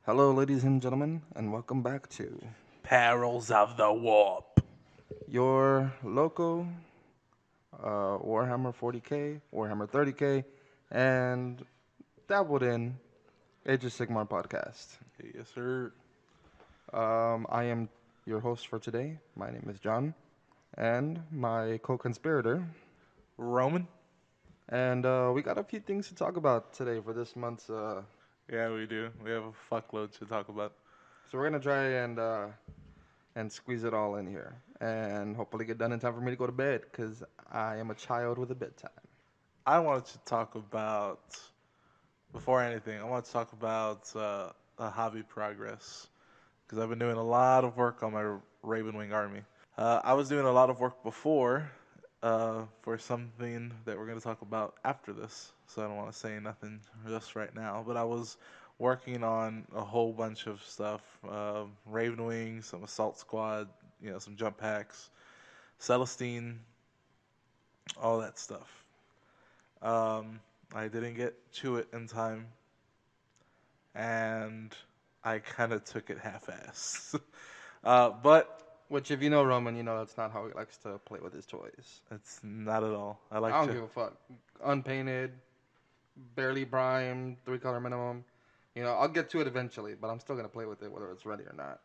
Hello, ladies and gentlemen, and welcome back to Perils of the Warp. your local Warhammer 40k, Warhammer 30k, and dabbled in Age of Sigmar podcast. Yes, sir. I am your host for today. My name is John, and my co-conspirator. Roman? And we got a few things to talk about today for this month's. Yeah, we do. We have a fuckload to talk about. So we're gonna try and squeeze it all in here, and hopefully get done in time for me to go to bed, cause I am a child with a bedtime. I wanted to talk about, before anything, I want to talk about hobby progress. Because I've been doing a lot of work on my Raven Wing army. I was doing a lot of work before for something that we're going to talk about after this. So I don't want to say nothing just right now. But I was working on a whole bunch of stuff: Raven Wing, some Assault Squad, some jump packs, Celestine, all that stuff. Um, I didn't get to it in time, and I kind of took it half-ass. But Which, if you know Roman, you know that's not how he likes to play with his toys. it's not at all. I I like don't to. give a fuck. Unpainted, barely primed, 3 color minimum. You know, I'll get to it eventually, but I'm still gonna play with it whether it's ready or not.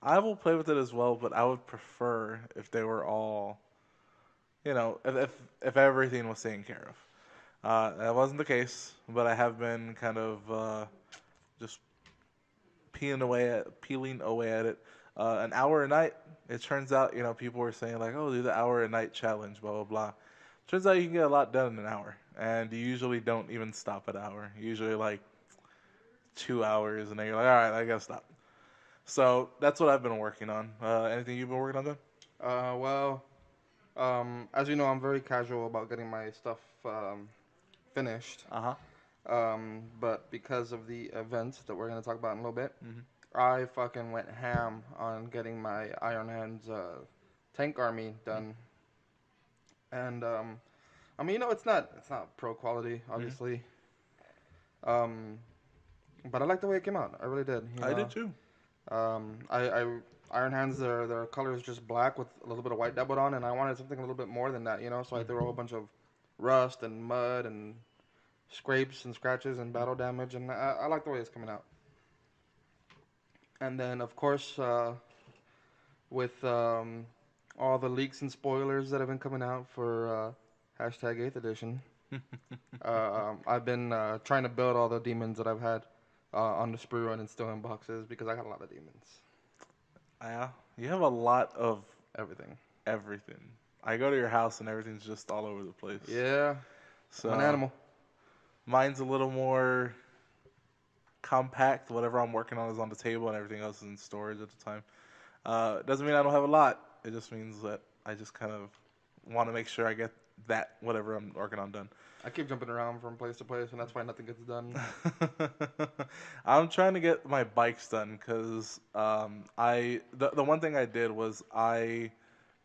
I will play with it as well, but I would prefer if they were all, if everything was taken care of. That wasn't the case, but I have been kind of just peeling away at it. An hour a night. It turns out, people were saying like, "Oh, do the hour a night challenge," blah blah blah. Turns out you can get a lot done in an hour, and you usually don't even stop at an hour. Usually like 2 hours, and then you're like, "All right, I gotta stop." So that's what I've been working on. Anything you've been working on, then? Well, as you know, I'm very casual about getting my stuff finished. Uh huh. But because of the events that we're gonna talk about in a little bit, Hmm. I fucking went ham on getting my Iron Hands tank army done. And I mean, it's not pro quality, Hmm. obviously. Um, but I like the way it came out. I really did. You I know, did too. I Iron Hands, their color is just black with a little bit of white dabbled on, and I wanted something a little bit more than that. You know, so I threw a whole Hmm. bunch of rust and mud and scrapes and scratches and battle damage, and I like the way it's coming out. And then, of course, with all the leaks and spoilers that have been coming out for hashtag 8th edition, I've been trying to build all the demons that I've had on the sprue run and still in boxes because I got a lot of demons. Yeah, you have a lot of Everything. everything. I go to your house and everything's just all over the place. Yeah, I'm an So animal. mine's a little more compact. Whatever I'm working on is on the table, and everything else is in storage at the time. Doesn't mean I don't have a lot. It just means that I just kind of want to make sure I get that whatever I'm working on done. I keep jumping around from place to place, and that's why nothing gets done. I'm trying to get my bikes done because the one thing I did was I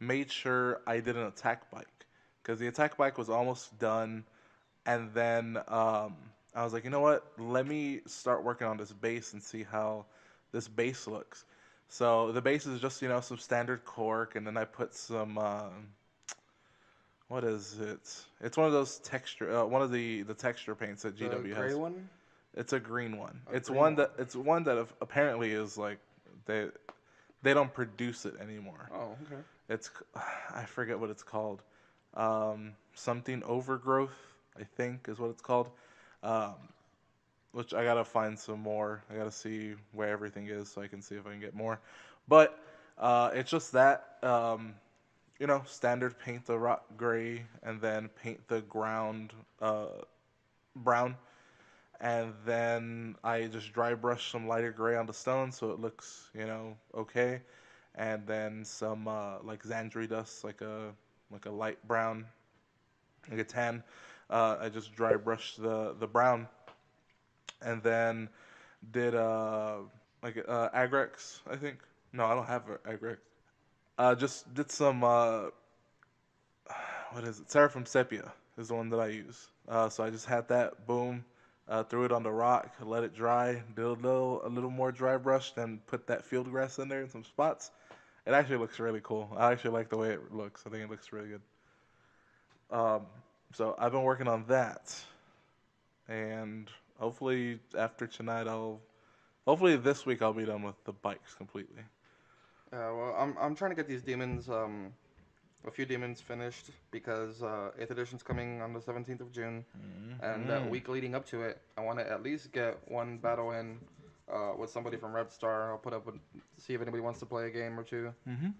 made sure I did an attack bike because the attack bike was almost done, and then I was like, you know what? Let me start working on this base and see how this base looks. So the base is just some standard cork, and then I put some what is it? It's one of those one of the texture paints that The GW gray has. one? It's a green one. A green one. It's one that apparently is like they they don't produce it anymore. Oh, okay. It's I forget what it's called. Something overgrowth, I think, is what it's called. Um, which I gotta find some more. I gotta see where everything is so I can see if I can get more. But it's just that standard paint the rock gray and then paint the ground brown, and then I just dry brush some lighter gray on the stone so it looks okay, and then some like Xandri dust, like a light brown, like a tan. I just dry brushed the brown, and then did like Agrex, I think. No, I don't have Agrex. Just did some what is it? Seraphim Sepia is the one that I use. So I just had that. Boom. threw it on the rock, let it dry, did a little more dry brush, then put that field grass in there in some spots. It actually looks really cool. I actually like the way it looks. I think it looks really good. Um, so I've been working on that, and hopefully after tonight, hopefully this week I'll be done with the bikes completely. Well, I'm trying to get these demons, a few demons finished because 8th edition's coming on the 17th of June, and that Mm-hmm. week leading up to it, I want to at least get one battle in with somebody from Red Star. I'll put up with, see if anybody wants to play a game or two, Mm-hmm.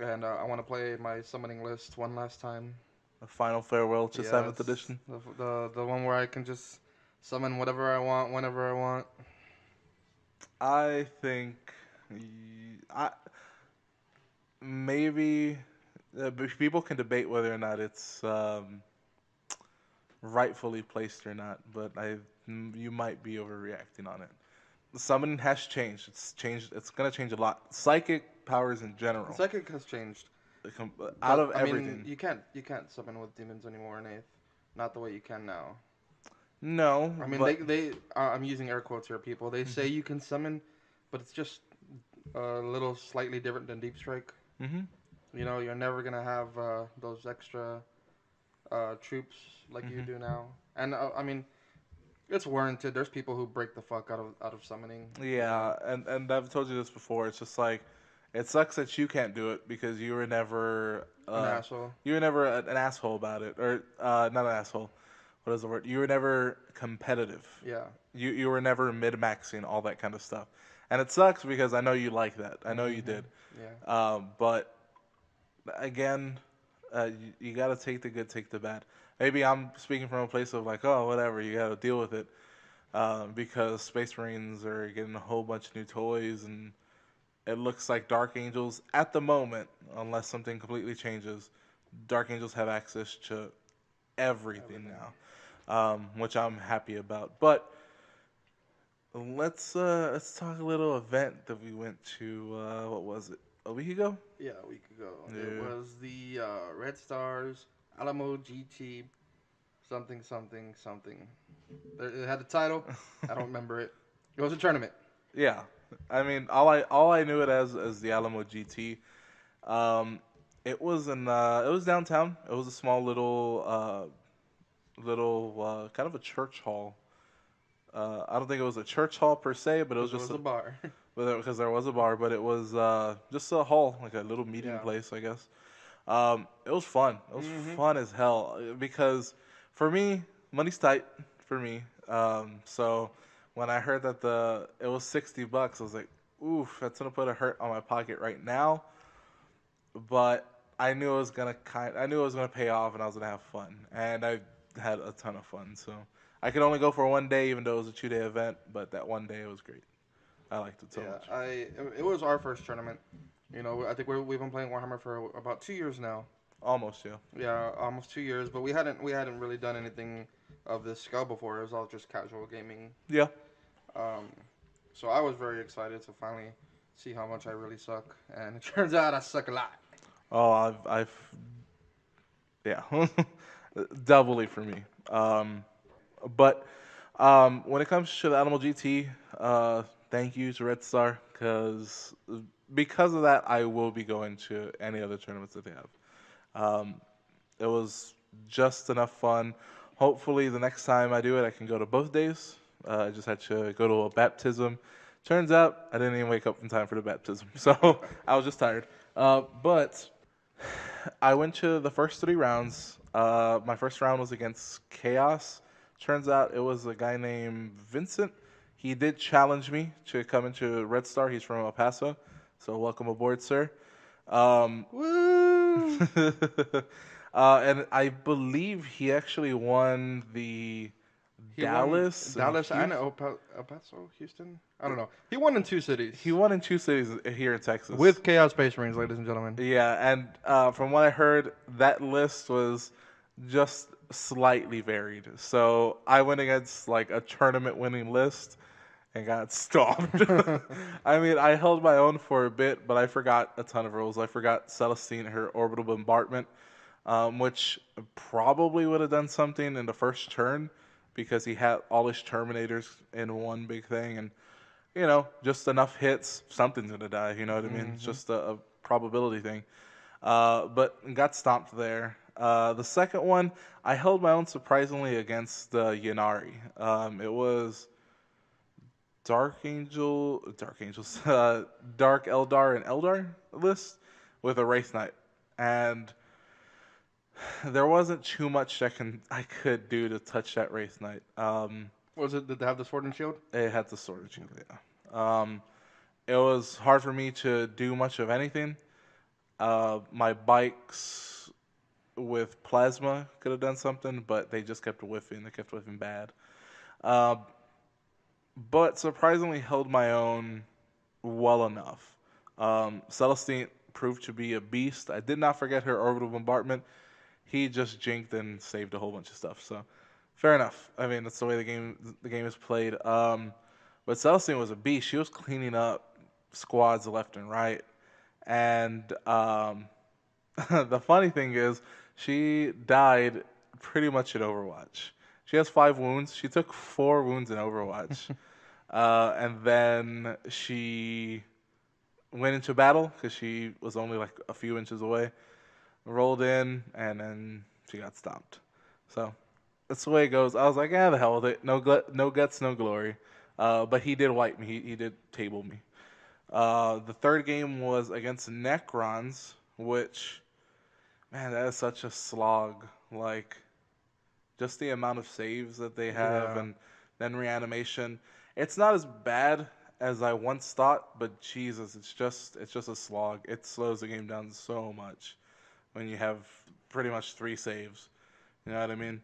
and I want to play my summoning list one last time. A final farewell to Yes, seventh edition. the one where I can just summon whatever I want whenever I want. I think I maybe people can debate whether or not it's rightfully placed or not, but you might be overreacting on it. The summoning has changed. It's changed. It's gonna change a lot. Psychic powers in general, Psychic has changed, out but of I mean everything. you can't summon with demons anymore in 8th, not the way you can now. No, I mean, but I'm using air quotes here, people. They say you can summon, but it's just a little slightly different than Deep Strike. hmm You know, you're never gonna have those extra troops like you hmm do now. And I mean, it's warranted. There's people who break the fuck out of summoning. You know, yeah, and I've told you this before. It's just like it sucks that you can't do it because an asshole. you were never an asshole about it, or not an asshole. What is the word? You were never competitive. Yeah. You were never mid maxing all that kind of stuff, and it sucks because I know you like that. I know you did. Yeah. But again, you got to take the good, take the bad. Maybe I'm speaking from a place of like, oh, whatever, you got to deal with it because Space Marines are getting a whole bunch of new toys, and it looks like Dark Angels at the moment, unless something completely changes, Dark Angels have access to everything Everything. now, which I'm happy about. But let's talk a little event that we went to. What was it? A week ago? Yeah, a week ago. It Yeah. was the Red Stars Alamo GT something something something. It had the title. I don't remember it. It was a tournament. Yeah. I mean, all I knew it as the Alamo GT. Um, it was downtown. It was a small little kind of a church hall. I don't think it was a church hall per se, but it was Because it just was a bar. because there was a bar, but it was just a hall, like a little meeting Yeah. place, I guess. It was fun. It was Mm-hmm. fun as hell because for me, money's tight for me. So when I heard that it was $60, I was like, oof, that's gonna put a hurt on my pocket right now. But I knew it was gonna pay off, and I was gonna have fun, and I had a ton of fun. So I could only go for one day, even though it was a 2 day event. But that one day it was great. I liked it so Yeah. much. It was our first tournament. You know, I think we've been playing Warhammer for about 2 years now. Almost, yeah. Yeah, almost 2 years. But we hadn't really done anything of this scale before. It was all just casual gaming. Yeah. Um, so I was very excited to finally see how much I really suck, and it turns out I suck a lot. Oh, yeah, doubly for me. But when it comes to the Animal GT, thank you to Red Star because of that, I will be going to any other tournaments that they have. Um, it was just enough fun. Hopefully, the next time I do it, I can go to both days. I just had to go to a baptism. Turns out I didn't even wake up in time for the baptism, so I was just tired. But I went to the first 3 rounds. My first round was against Chaos. Turns out it was a guy named Vincent. He did challenge me to come into Red Star. He's from El Paso, so welcome aboard, sir. Um, Woo! and I believe he actually won the He won Dallas and Dallas and Houston. El Paso, Houston. I don't know. He won in two cities He won in 2 cities here in Texas. with Chaos Space Marines, ladies and gentlemen. Yeah, and from what I heard, that list was just slightly varied. So I went against like a tournament winning list and got stomped. I mean, I held my own for a bit, but I forgot a ton of rules. I forgot Celestine, her orbital bombardment, which probably would have done something in the first turn, because he had all his Terminators in one big thing, and just enough hits, something's gonna die. You know what I mean? It's Mm-hmm. just a probability thing. But got stomped there. The second one, I held my own surprisingly against Yanari. It was Dark Angels, Dark Eldar and Eldar list with a Wraith Knight, and there wasn't too much I could do to touch that Wraith Knight. Was it? Did they have the sword and shield? It had the sword shield, yeah. It was hard for me to do much of anything. My bikes with plasma could have done something, but they just kept whiffing. They kept whiffing bad. Uh, but surprisingly held my own well enough. Celestine proved to be a beast. I did not forget her orbital bombardment. He just jinked and saved a whole bunch of stuff. So fair enough. I mean, that's the way the game is played. But Celestine was a beast. She was cleaning up squads left and right. And the funny thing is, she died pretty much in Overwatch. She has 5 wounds. She took 4 wounds in Overwatch. And then she went into battle because she was only like a few inches away. Rolled in, and then she got stomped. So that's the way it goes. I was like, the hell with it. No guts, no glory. But he did wipe me. He did table me. The third game was against Necrons, which, man, that is such a slog. Like, just the amount of saves that they have, Yeah. and then reanimation. It's not as bad as I once thought, but Jesus, it's just a slog. It slows the game down so much when you have pretty much 3 saves. You know what I mean?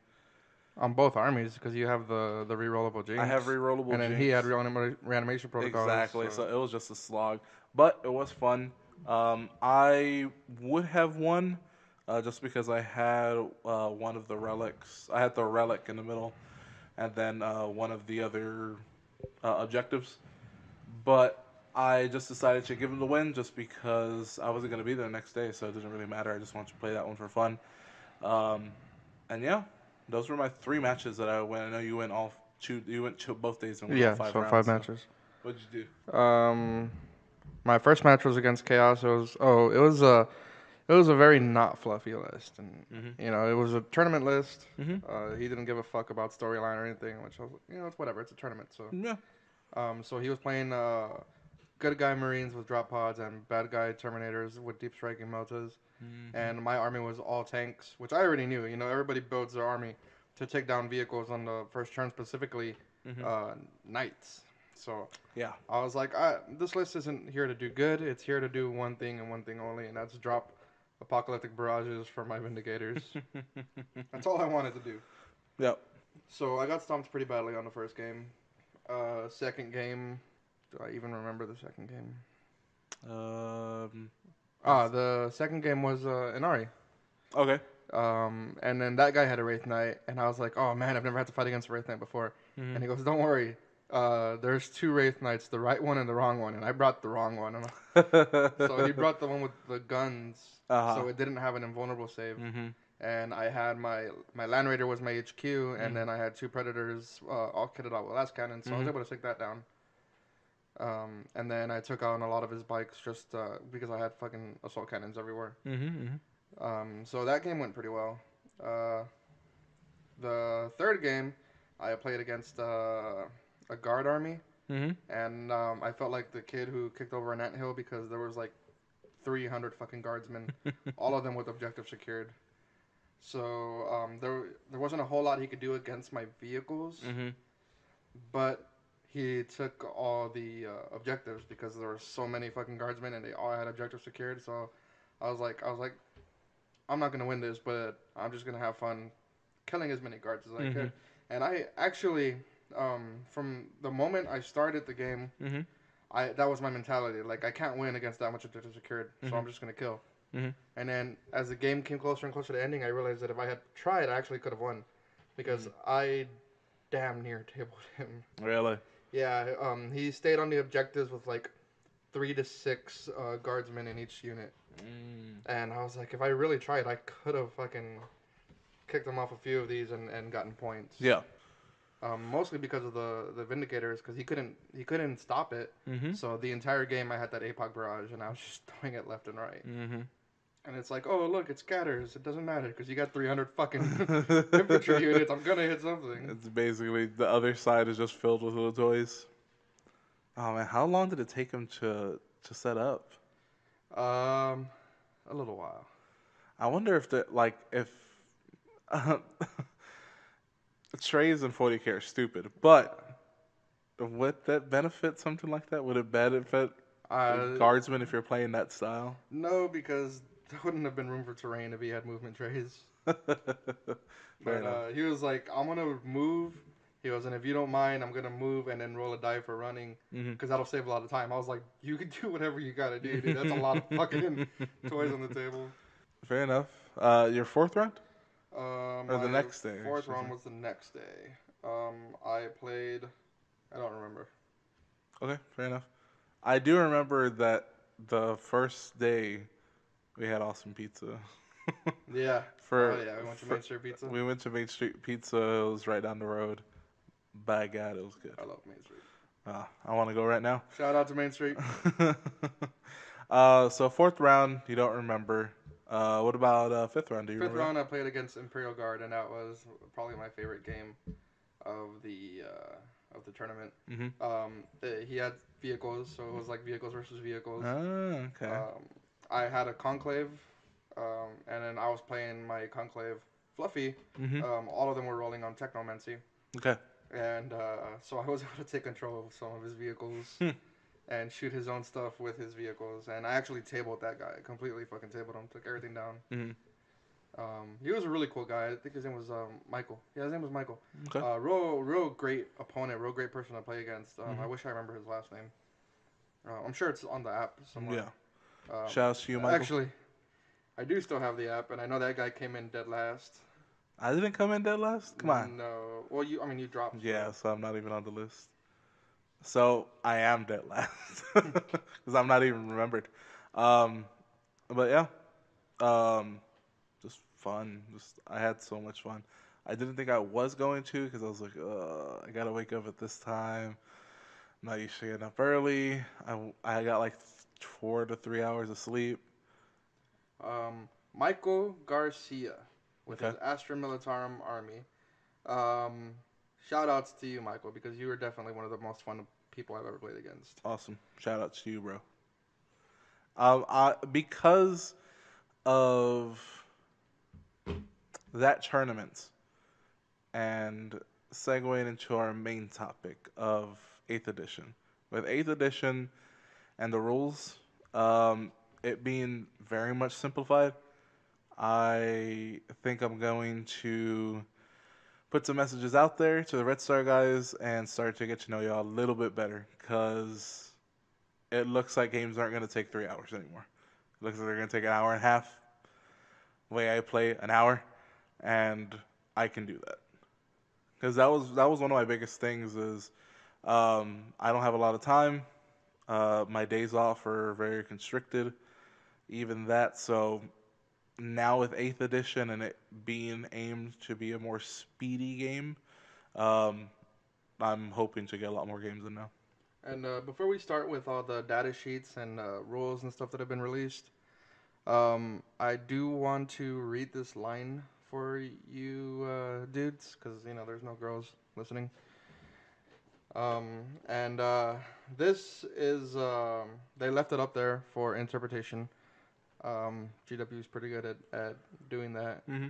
On both armies, because you have the rerollable I have jinx, and rerollable then he had jinx. reanimation protocols. Exactly. So So it was just a slog, but it was fun. I would have won, just because I had one of the relics. I had the relic in the middle, and then one of the other objectives. But I just decided to give him the win just because I wasn't going to be there the next day, so it didn't really matter. I just wanted to play that one for fun. Um, and yeah, those were my 3 matches that I went. I know you went all two. You went both days and went all yeah, five so five rounds. So matches. what did you Um, my first match was against Chaos. It was a very not fluffy list, and do? Mhm. it was a tournament list. Mhm. He didn't give a fuck about storyline or anything, which I was, it's whatever. It's a tournament, so. Yeah. So he was playing good guy Marines with drop pods and bad guy Terminators with deep striking meltas, Mhm. and my army was all tanks, which I already knew. Everybody builds their army to take down vehicles on the first turn, specifically Mhm. knights. So Yeah. I was like, this list isn't here to do good. It's here to do one thing and one thing only, and that's drop apocalyptic barrages for my Vindicators. That's all I wanted to do. Yep. So I got stomped pretty badly on the first game. Second game, do I even remember the second game? Um. The second game was Inari. Okay. And then that guy had a Wraith Knight, and I was like, oh man, I've never had to fight against a Wraith Knight before. And Mhm. he goes, don't worry, there's 2 Wraith Knights, the right one and the wrong one, and I brought the wrong one. So he brought the one with the guns, Uh-huh. so it didn't have an invulnerable save. Mhm. And I had my Land Raider was my HQ, and Mhm. then I had 2 Predators all kitted out with last cannon, so I was Mhm. able to take that down. And then I took on a lot of his bikes just because I had fucking assault cannons everywhere. Mhm. So that game went pretty well. Uh, the third game, I played against a guard army, Mhm. and I felt like the kid who kicked over an anthill because there was like 300 fucking guardsmen, Mhm. all of them with objective secured. So there wasn't a whole lot he could do against my vehicles, Mhm. but he took all the objectives because there were so many fucking guardsmen and they all had objectives secured. So I was like, I'm not gonna win this, but I'm just gonna have fun killing as many guards as I could. Mhm. And I actually, from the moment I started the game, Mhm. I that was my mentality. Like I can't win against that much objective secured, so Mhm. I'm just gonna kill. Mhm. And then as the game came closer and closer to ending, I realized that if I had tried, I actually could have won, because Mhm. I damn near tabled him. Really? Yeah, he stayed on the objectives with like 3 to 6 guardsmen in each unit, Mm. and I was like, if I really tried, I could have fucking kicked him off a few of these and gotten points. Yeah. Mostly because of the Vindicators, because he couldn't stop it. Mm-hmm. So the entire game I had that APOC barrage, and I was just throwing it left and right. Mm-hmm. And it's like, oh look, it scatters. It doesn't matter because you got 300 fucking infantry units. I'm gonna hit something. It's basically the other side is just filled with little toys. Oh man, how long did it take him to set up? Um, a little while. I wonder if the like if trays and 40k are stupid, but would that benefit something like that? Would it benefit Uh, guardsmen if you're playing that style? no, because there wouldn't have been room for terrain if he had movement trays. Fair But enough. he was like, I'm gonna move. He goes, and if you don't mind, I'm gonna move and then roll a die for running, because that'll save a lot of time. I was like, you can do whatever you gotta do, dude. That's a lot of fucking toys on the table. Fair enough. Your fourth round or the My next day? I fourth should say. round was the next day. I played. I don't remember. Okay, fair enough. I do remember that the first day we had awesome pizza. Yeah. Oh for, yeah, we went to for Main Street Pizza. we went to Main Street Pizza. It was right down the road. By God, it was good. I love Main Street. I want to go right now. Shout out to Main Street. So fourth round, you don't remember. What about fifth round? Do you Fifth remember round, I played against Imperial Guard, and that was probably my favorite game of the tournament. that? Mm-hmm. He had vehicles, so it was like vehicles versus vehicles. Oh, okay. I had a conclave, and then I was playing my conclave Fluffy. Mm-hmm. All of them were rolling on Technomancy, Okay. and so I was able to take control of some of his vehicles Hmm. and shoot his own stuff with his vehicles. And I actually tabled that guy, completely fucking tabled him, took everything down. Mm-hmm. He was a really cool guy. I think his name was Michael. Yeah, his name was Michael. Okay. Real great opponent, real great person to play against. I Mm-hmm. wish I remember his last name. I'm sure it's on the app somewhere. Yeah. Um, Shout out to you, Michael. Actually, I do still have the app, and I know that guy came in dead last. I didn't come in dead last. Come on. No, well, you dropped. Yeah, so I'm not even on the list. So I am dead last because I'm not even remembered. Um, but yeah, just fun. Just I had so much fun. I didn't think I was going to because I was like, I gotta wake up at this time. I'm not used to getting up early. I got like 4 to 3 hours of sleep. Michael Garcia with Okay, his Astra Militarum Army. Um, Shout outs to you, Michael, because you were definitely one of the most fun people I've ever played against. awesome. Shout out to you, bro. Because of that tournament and segueing into our main topic of 8th edition. With 8th edition and the rules, it being very much simplified, I think I'm going to put some messages out there to the Red Star guys and start to get to know y'all a little bit better because it looks like games aren't going to take 3 hours anymore. It looks like they're going to take an hour and a half. The way I play, an hour, and I can do that because that was one of my biggest things is I don't have a lot of time. My days off are very constricted, even that. So now with 8th edition and it being aimed to be a more speedy game, um, I'm hoping to get a lot more games in now. And before we start with all the data sheets and rules and stuff that have been released, I do want to read this line for you dudes, because there's no girls listening. And this is they left it up there for interpretation. GW is pretty good at doing that. Mm-hmm.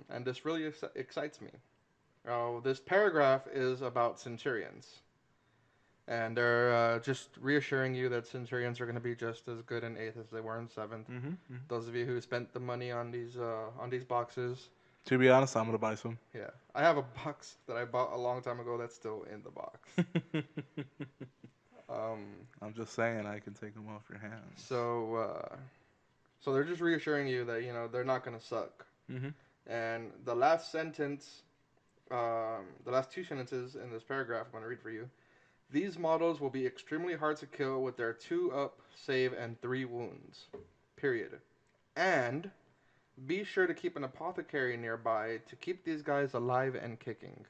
And this really excites me. This paragraph is about centurions. And they're just reassuring you that Centurions are going to be just as good in 8th as they were in 7th. Mm-hmm. Mm-hmm. Those of you who spent the money on these boxes, To be honest, I'm gonna buy some. yeah. I have a box that I bought a long time ago that's still in the box. Um, I'm just saying I can take them off your hands. so they're just reassuring you that, they're not going to suck. Mm-hmm. And the last sentence, the last two sentences in this paragraph I'm going to read for you. These models will be extremely hard to kill with their 2 up, save, and 3 wounds. Period. And be sure to keep an apothecary nearby to keep these guys alive and kicking.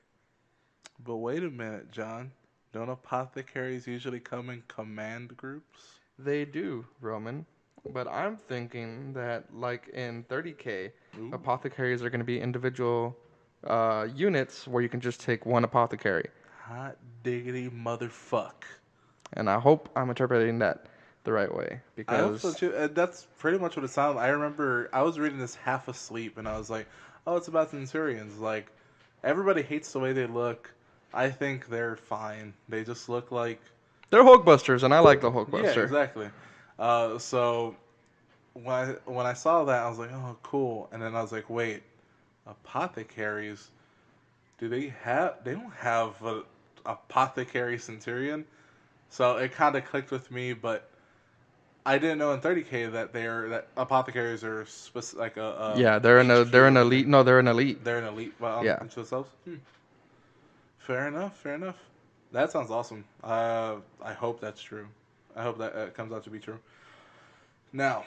But wait a minute, John. Don't apothecaries usually come in command groups? They do, Roman. But I'm thinking that, like in 30K, Ooh. apothecaries are going to be individual units where you can just take one apothecary. Hot diggity motherfuck. And I hope I'm interpreting that the right way I hope so because too. That's pretty much what it sounded. I remember I was reading this half asleep, and I was like, "Oh, it's about Centurions." Like, everybody hates the way they look. I think they're fine. They just look like, they're Hulkbusters, and I like the yeah, Hulkbuster. exactly. So when I saw that, I was like, "Oh, cool." And then I was like, "Wait, apothecaries? Do they have? They don't have a apothecary Centurion." So it kind of clicked with me, but I didn't know in 30K that apothecaries are like a Yeah, they're HQ they're or an elite. anything. No, they're an elite. They're an elite Yeah. unto themselves. Fair enough. Fair enough. That sounds awesome. I hope that's true. I hope that comes out to be true. Now,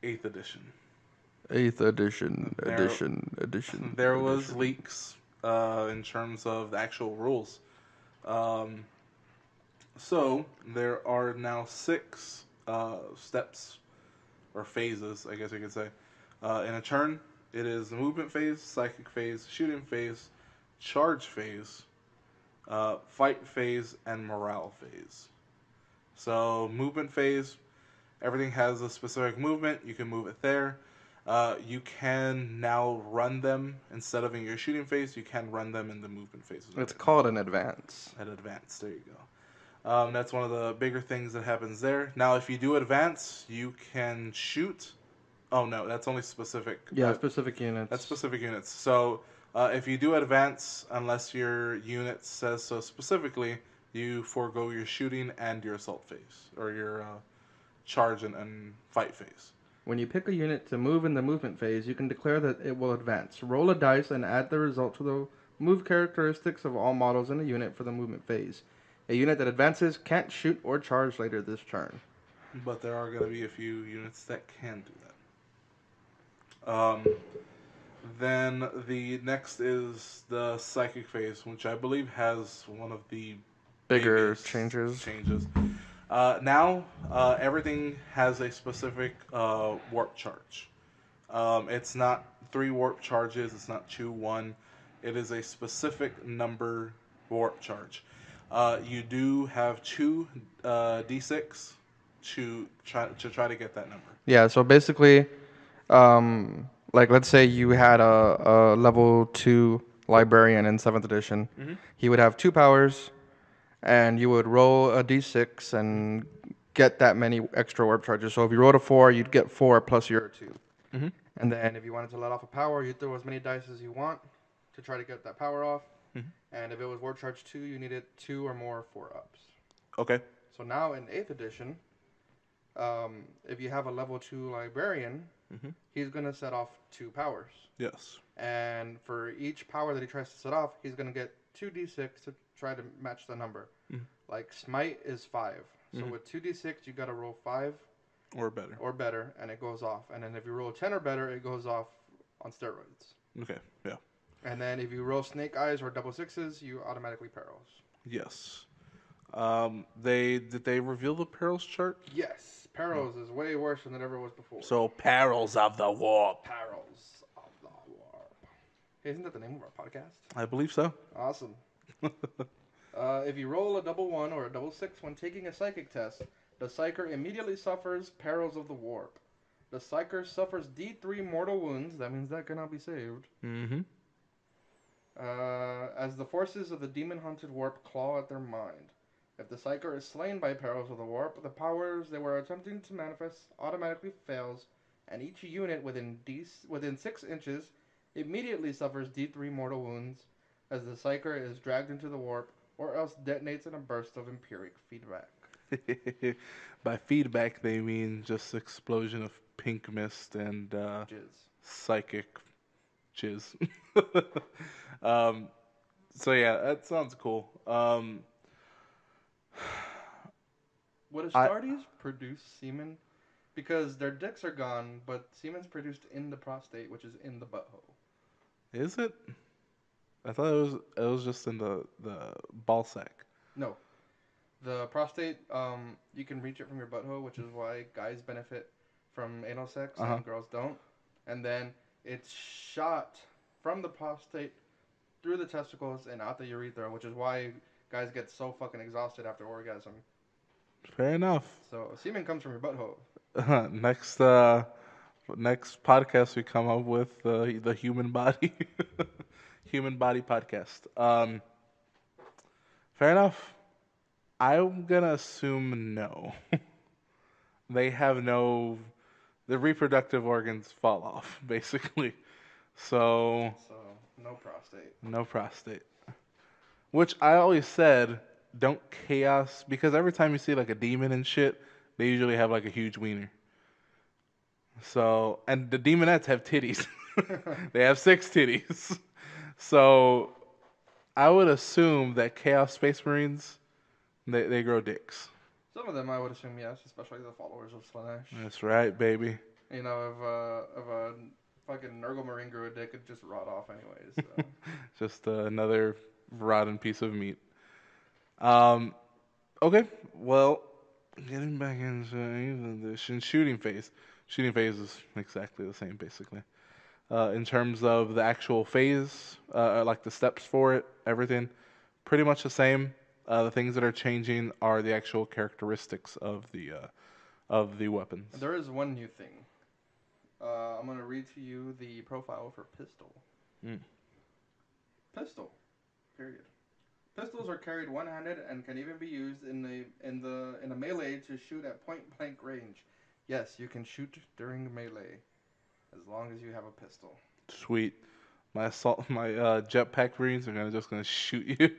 eighth edition. Eighth edition, There, edition, edition, there was edition. leaks in terms of the actual rules. Um, so there are now six steps or phases, I guess you could say. In a turn, it is the movement phase, psychic phase, shooting phase, charge phase, fight phase, and morale phase. So, movement phase, everything has a specific movement. You can move it there. You can now run them instead of in your shooting phase. You can run them in the movement phases It's already. called an advance. At advance, there you go. That's one of the bigger things that happens there. Now, if you do advance, you can shoot. Oh no, that's only specific. Yeah, specific That's units. specific units. So if you do advance, unless your unit says so specifically, you forego your shooting and your assault phase or your charge and fight phase. When you pick a unit to move in the movement phase, you can declare that it will advance. Roll a dice and add the result to the move characteristics of all models in the unit for the movement phase. A unit that advances can't shoot or charge later this turn. But there are going to be a few units that can do that. Then the next is the psychic phase, which I believe has one of the Bigger biggest changes. changes. Now, everything has a specific warp charge. It's not three warp charges, it's not two, one. It is a specific number warp charge. You do have two d6 to try to get that number. Yeah, so basically, like let's say you had a level 2 librarian in 7th edition. Mm-hmm. He would have two powers, and you would roll a d6 and get that many extra warp charges. So if you rolled a 4, you'd get 4 plus your 2. Mm-hmm. And then if you wanted to let off a power, you throw as many dice as you want to try to get that power off. Mm-hmm. And if it was warp charge 2, you needed 2 or more 4-ups. Okay. So now in 8th edition, if you have a level 2 librarian, Mm-hmm. he's going to set off 2 powers. Yes. And for each power that he tries to set off, he's going to get 2d6 to try to match the number. Mm-hmm. Like Smite is 5. So Mm-hmm. with 2d6, you got to roll 5 Or better. or better, and it goes off. And then if you roll 10 or better, it goes off on steroids. Okay. Yeah. And then if you roll snake eyes or double sixes, you automatically perils. Yes. Did they reveal the perils chart? Yes, perils is way worse than it ever was before. So perils of the warp. Perils of the warp. Hey, isn't that the name of our podcast? I believe so. Awesome. If you roll a double 1 or a double 6 when taking a psychic test, the psyker immediately suffers perils of the warp. The psyker suffers D3 mortal wounds. That means that cannot be saved. Mm-hmm. As the forces of the demon-haunted warp claw at their mind. If the psyker is slain by perils of the warp, the powers they were attempting to manifest automatically fails, and each unit within 6 inches immediately suffers D3 mortal wounds as the psyker is dragged into the warp, or else detonates in a burst of empiric feedback. By feedback, they mean just explosion of pink mist and Jizz. psychic jizz. um, so yeah, that sounds cool. Would I Astartes produce semen? Because their dicks are gone, but semen's produced in the prostate, which is in the butthole. is it? I thought it was just in the ball sack. No, the prostate, you can reach it from your butthole, which is why guys benefit from anal sex Uh huh. and girls don't. And then it's shot from the prostate through the testicles and out the urethra, which is why guys get so fucking exhausted after orgasm. Fair enough. So semen comes from your butthole. Next next podcast we come up with the human body human body podcast. Fair enough. I'm gonna assume no. They have no the reproductive organs fall off basically. So So no prostate. no prostate. Which I always said don't chaos because every time you see like a demon and shit, they usually have like a huge wiener. So and the demonettes have titties. They have six titties. So I would assume that Chaos Space Marines they grow dicks. Some of them I would assume yes, especially the followers of Slanesh. That's right, baby. You know, if a fucking Nurgle Marine grew a dick, it'd just rot off anyways. So. Just another rotten piece of meat. Um, okay, well, getting back into the shooting phase. Shooting phase is exactly the same, basically. In terms of the actual phase, like the steps for it, everything, pretty much the same. The things that are changing are the actual characteristics of the weapons. There is one new thing. I'm gonna read to you the profile for pistol. Mm. Pistol. Period. Pistols are carried one-handed and can even be used in a melee to shoot at point-blank range. Yes, you can shoot during melee as long as you have a pistol. Sweet. My jetpack marines are just gonna shoot you.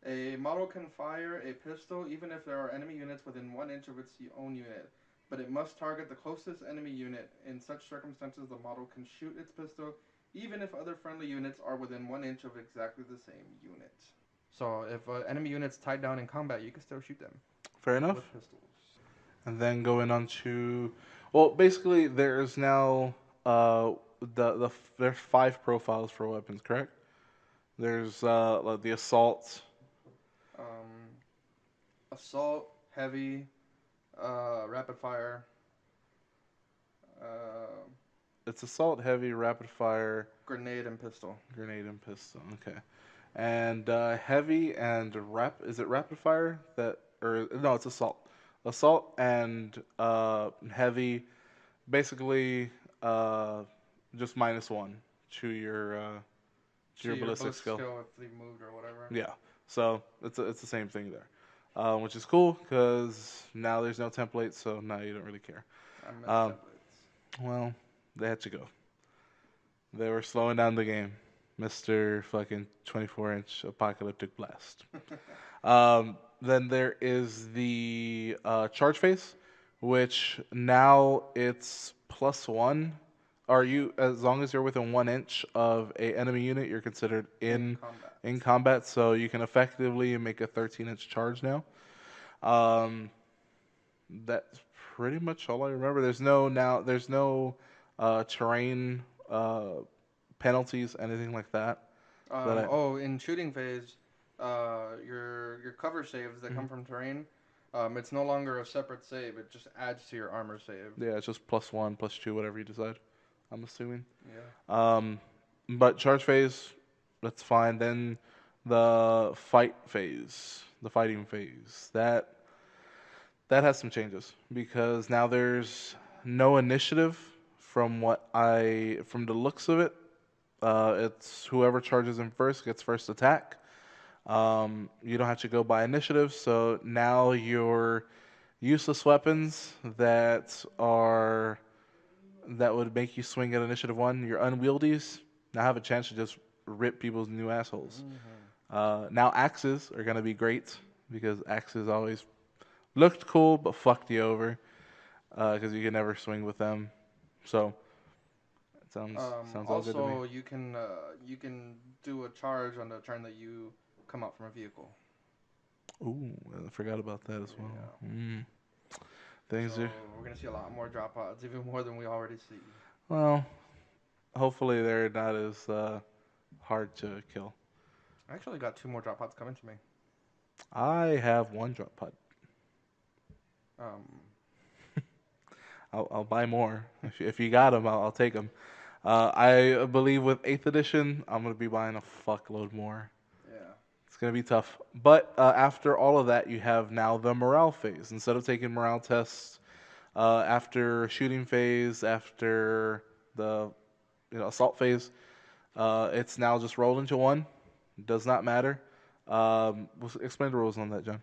A model can fire a pistol even if there are enemy units within 1 inch of its own unit, but it must target the closest enemy unit. In such circumstances, the model can shoot its pistol even if other friendly units are within 1 inch of exactly the same unit. So if an enemy unit's tied down in combat, you can still shoot them Fair enough. with pistols. And then going on to, well, basically there's now there's five profiles for weapons, correct? There's like the assault. Um, assault, heavy, rapid fire, uh, It's assault, heavy, rapid fire, grenade, and pistol. grenade, and pistol. Okay. And heavy and is it rapid fire that or no? It's assault. Assault and heavy, basically just -1 to To your your ballistic ballistic skill. skill if they moved or whatever. Yeah. So it's the same thing there, which is cool because now there's no template, so now you don't really care. I miss Um, templates. well, they had to go. They were slowing down the game, Mister fucking 24-inch apocalyptic blast. Then there is the charge phase, which now it's +1. Are you as long as you're within 1 inch of a enemy unit, you're considered In in combat. in combat, so you can effectively make a 13-inch charge now. Um, that's pretty much all I remember. There's no terrain penalties, anything like that. That I In shooting phase, your cover saves that Mhm. come from terrain, it's no longer a separate save. It just adds to your armor save. Yeah, it's just +1, +2, whatever you decide. I'm assuming. Yeah. Um, but charge phase, that's fine. Then the fighting phase, that has some changes because now there's no initiative from the looks of it. It's whoever charges in first gets first attack. You don't have to go by initiative, so now your useless weapons that would make you swing at initiative 1, your unwieldies now have a chance to just rip people's new assholes. Mm-hmm. Now axes are gonna be great because axes always looked cool but fucked you over because you can never swing with them. So it sounds all good to me. Also, you can do a charge on the turn that you come out from a vehicle. Ooh, I forgot about that as well. Yeah. Things So are we're gonna see a lot more drop pods, even more than we already see. well. Hopefully they're not as hard to kill. I actually got 2 more drop pods coming to me. I have one drop pod. Um, I'll buy more if you got them. I'll take them. I believe with Eighth Edition, I'm gonna be buying a fuckload more. yeah. It's gonna be tough. But after all of that, you have now the morale phase. Instead of taking morale tests after shooting phase, after the assault phase, it's now just rolled into one. Does not matter. Explain the rules on that, John.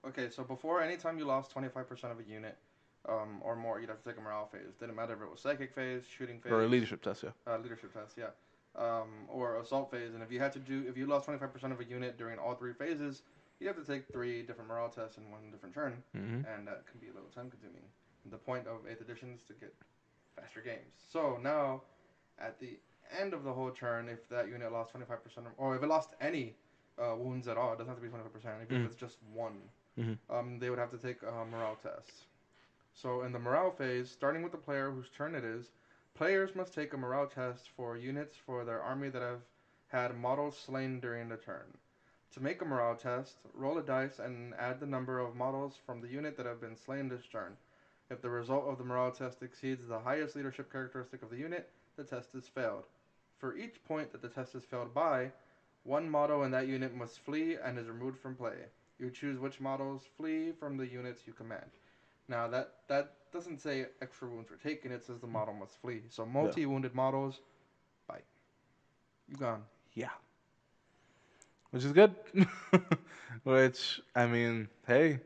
Okay, so before, anytime you lost 25% of a unit, or more, you'd have to take a morale phase. Didn't matter if it was psychic phase, shooting Or a phase, leadership test, yeah. leadership test, yeah, or assault phase. And if you lost 25% of a unit during all 3 phases, you have to take 3 different morale tests in 1 different turn, Mm-hmm. and that can be a little time consuming. The point of 8th edition is to get faster games. So now, at the end of the whole turn, if that unit lost 25%, or if it lost any wounds at all, it doesn't have to be 25%, even if Mm-hmm. it's just one, Mm-hmm. they would have to take a morale test. So in the morale phase, starting with the player whose turn it is, players must take a morale test for units for their army that have had models slain during the turn. To make a morale test, roll a dice and add the number of models from the unit that have been slain this turn. If the result of the morale test exceeds the highest leadership characteristic of the unit, the test is failed. For each point that the test is failed by, one model in that unit must flee and is removed from play. You choose which models flee from the units you command. Now that doesn't say extra wounds were taken. It says the model must flee. So Yeah. multi-wounded models, bye. You gone. Yeah. Which is good. Which I mean, hey,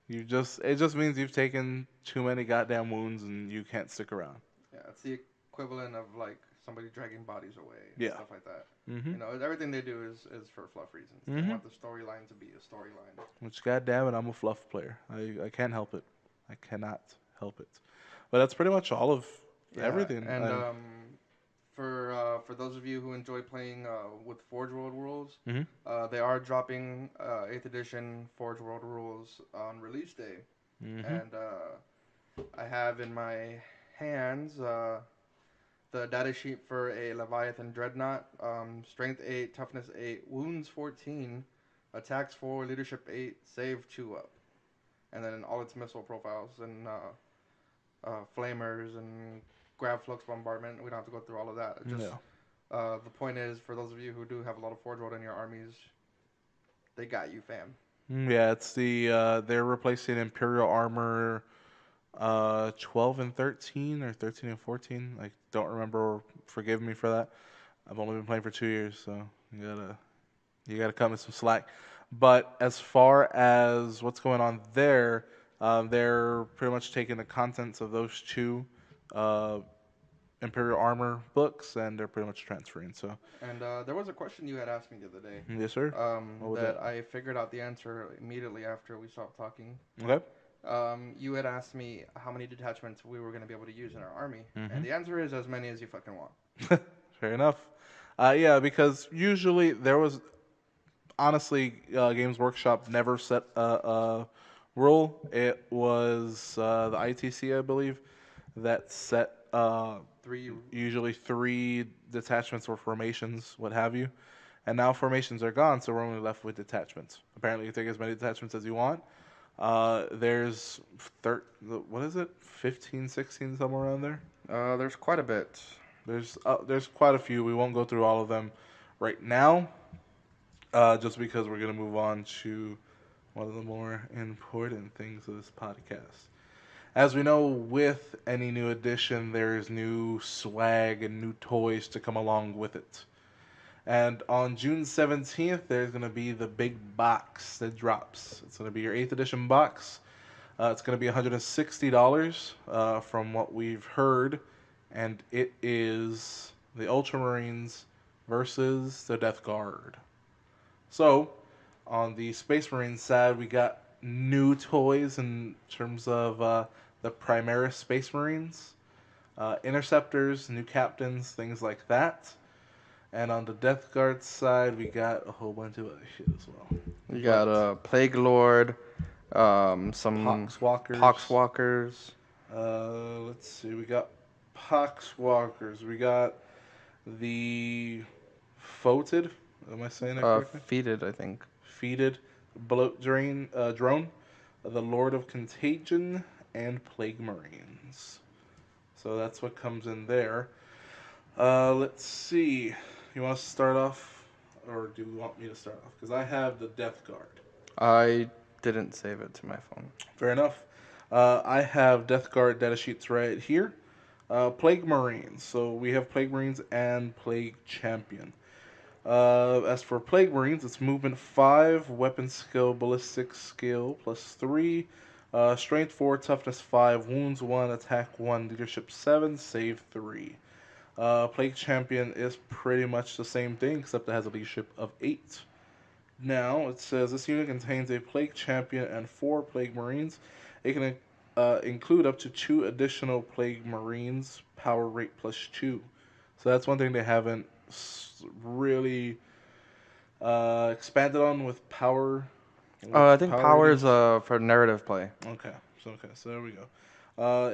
it just means you've taken too many goddamn wounds and you can't stick around. Yeah, it's the equivalent of like somebody dragging bodies away and Yeah. stuff like that. Mm-hmm. Everything they do is for fluff reasons. They Mm-hmm. want the storyline to be a storyline. Which goddamn it, I'm a fluff player. I can't help it. I cannot help it. But that's pretty much all of Yeah, everything. and And for those of you who enjoy playing with Forge World rules, mm-hmm. they are dropping 8th edition Forge World rules on release day, Mm-hmm. and I have in my hands the data sheet for a Leviathan Dreadnought, Strength 8, Toughness 8, Wounds 14, Attacks 4, Leadership 8, Save 2 up, and then all its missile profiles and flamers and grab flux bombardment. We don't have to go through all of that. Just No. the point is, for those of you who do have a lot of Forge World in your armies, they got you, fam. Yeah, it's they're replacing Imperial Armor 12 and 13 or 13 and 14. I don't remember. Forgive me for that. I've only been playing for 2 years, so you gotta cut me some slack. But as far as what's going on there, they're pretty much taking the contents of those two uh, Imperial Armor books and they're pretty much transferring. So And there was a question you had asked me the other day yes, sir. What was that? that I figured out the answer immediately after we stopped talking. Okay. You had asked me how many detachments we were going to be able to use in our army, Mm-hmm. and the answer is as many as you fucking want. Fair enough. Yeah, because usually there was honestly, Games Workshop never set a rule. It was the ITC, I believe, that set 3. usually 3 detachments or formations, what have you. And now formations are gone, so we're only left with detachments. Apparently, you can take as many detachments as you want. There's what is it? 15, 16, somewhere around there. There's quite a bit. There's quite a few. We won't go through all of them right now, just because we're gonna move on to one of the more important things of this podcast. As we know, with any new edition, there's new swag and new toys to come along with it. And on June 17th, there's going to be the big box that drops. It's going to be your 8th edition box. It's going to be $160 from what we've heard. And it is the Ultramarines versus the Death Guard. So, on the Space Marines side, we got new toys in terms of the Primaris Space Marines, interceptors, new captains, things like that. And on the Death Guard side, we got a whole bunch of other shit as well. You got But Plague Lord, some Poxwalkers. Poxwalkers. Let's see. We got Poxwalkers. We got the Foated. Am I saying that correctly? Feated, I think. Feated Bloat Drone, the Lord of Contagion, and Plague Marines. So that's what comes in there. Let's see. You want us to start off, or do you want me to start off? Because I have the Death Guard. I didn't save it to my phone. Fair enough. I have Death Guard data sheets right here. Plague Marines. So we have Plague Marines and Plague Champion. As for Plague Marines, it's movement 5, weapon skill, ballistic skill +3, strength 4, toughness 5, wounds 1, attack 1, leadership 7, save 3. Plague Champion is pretty much the same thing, except it has a leadership of 8. Now, it says this unit contains a Plague Champion and 4 Plague Marines. It can include up to 2 additional Plague Marines, power rate +2. So that's one thing they haven't really expanded on with power. I think power is ratings. for narrative play. So there we go.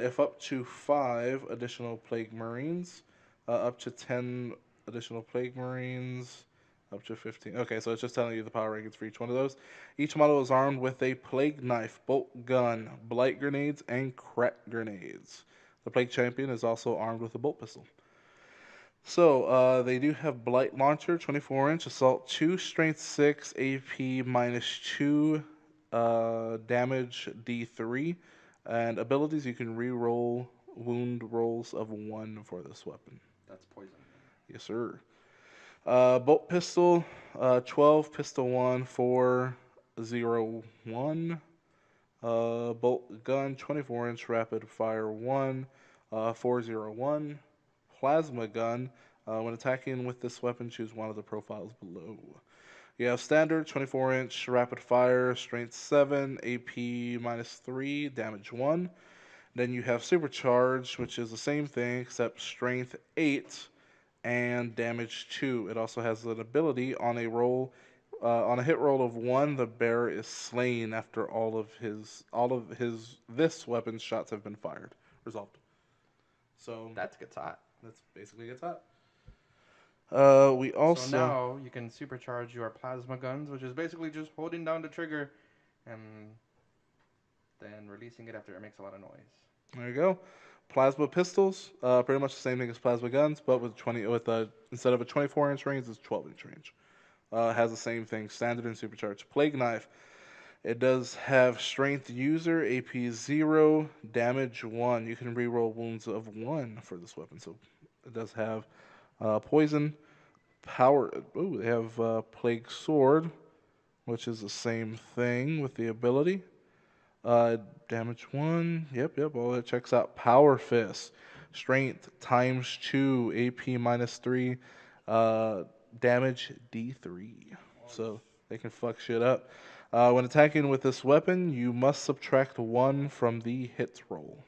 If up to 5 additional Plague Marines, up to 10 additional Plague Marines, up to 15. Okay, so it's just telling you the power rankings for each one of those. Each model is armed with a Plague Knife, Bolt Gun, Blight Grenades, and Crack Grenades. The Plague Champion is also armed with a Bolt Pistol. So, they do have Blight Launcher, 24-inch, Assault 2, Strength 6, AP -2, damage D3, and abilities you can re-roll wound rolls of 1 for this weapon. That's poison. Yes, sir. Bolt Pistol, 12, Pistol 1, 4, 0, 1. Bolt Gun, 24-inch, Rapid Fire 1, 401. Plasma Gun. When attacking with this weapon, choose one of the profiles below. You have Standard, 24-inch, Rapid Fire, Strength 7, AP -3, Damage 1. Then you have Supercharged, which is the same thing, except Strength 8 and Damage 2. It also has an ability on a hit roll of 1, the bearer is slain after all of this weapon's shots have been fired. Resolved. So That gets hot. that's basically gets hot. We also So now you can supercharge your plasma guns, which is basically just holding down the trigger and then releasing it after it makes a lot of noise. there you go. Plasma pistols, pretty much the same thing as plasma guns, but instead of a 24-inch range, it's 12-inch range. Has the same thing, standard and supercharged. Plague Knife. It does have Strength User, AP 0, Damage 1. You can reroll wounds of 1 for this weapon. So it does have Poison, Power. Ooh, they have Plague Sword, which is the same thing with the ability. Damage 1. Yep. All that checks out. Power Fist. Strength times 2, AP -3, damage D3. So they can fuck shit up. When attacking with this weapon, you must subtract 1 from the hit roll.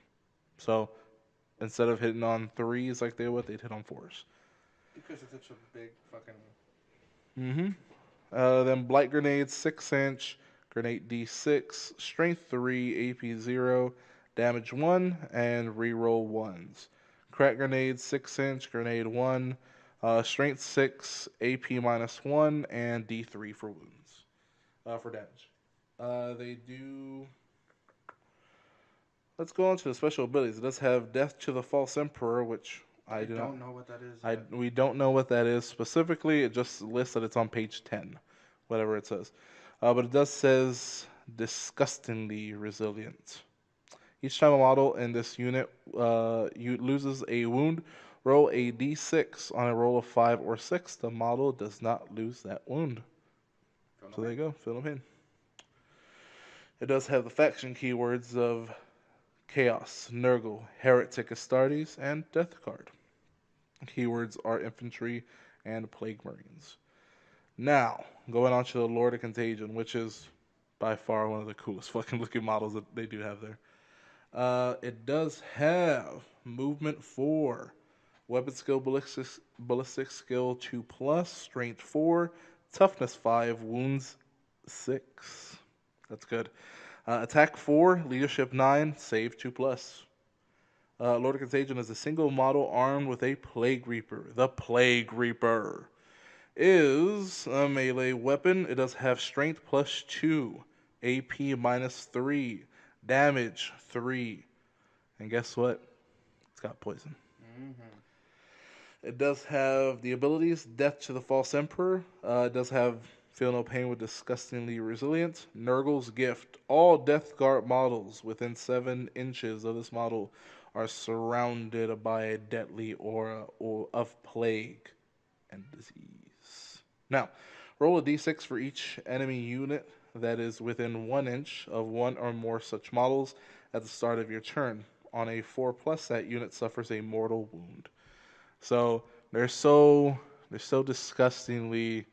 So instead of hitting on 3s like they would, they'd hit on 4s. Because it's such a big fucking. Then Blight Grenade, 6-inch, Grenade D6, Strength 3, AP 0, Damage 1, and reroll 1s. Crack Grenade, 6-inch, Grenade 1, Strength 6, AP -1, and D3 for wounds. For damage. They do. Let's go on to the special abilities. It does have Death to the False Emperor, which I don't know what that is. we don't know what that is specifically. It just lists that it's on page 10, whatever it says. But it does says disgustingly resilient. Each time a model in this unit loses a wound, roll a d6. On a roll of 5 or 6, the model does not lose that wound. So there you go, fill them in. It does have the faction keywords of Chaos, Nurgle, Heretic Astartes, and Death Guard. Keywords are Infantry and Plague Marines. Now, going on to the Lord of Contagion, which is by far one of the coolest fucking looking models that they do have there. It does have movement 4, weapon skill, ballistic skill 2+, strength 4, toughness 5, wounds 6. That's good. Attack 4, leadership 9, save 2+. Lord of Contagion is a single model armed with a Plague Reaper. The Plague Reaper is a melee weapon. It does have strength plus 2, AP minus 3, damage 3. And guess what? It's got poison. Mm-hmm. It does have the abilities Death to the False Emperor. It does have Feel No Pain with Disgustingly Resilient. Nurgle's Gift. All Death Guard models within 7 inches of this model are surrounded by a deadly aura of plague and disease. Now, roll a d6 for each enemy unit that is within 1 inch of one or more such models at the start of your turn. On a 4 plus, that unit suffers a mortal wound. So they're so disgustingly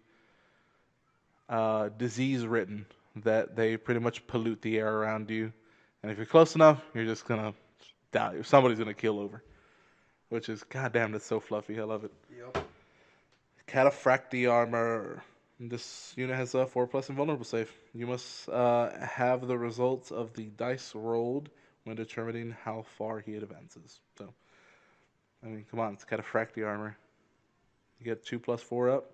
disease ridden that they pretty much pollute the air around you, and if you're close enough, you're just gonna die. Somebody's gonna kill over, which is goddamn. That's so fluffy. I love it. Yep. Cataphracti armor. This unit has a 4 plus invulnerable save. You must have the results of the dice rolled when determining how far he advances. So, I mean, come on, it's Cataphracti armor. You get 2 plus 4 up.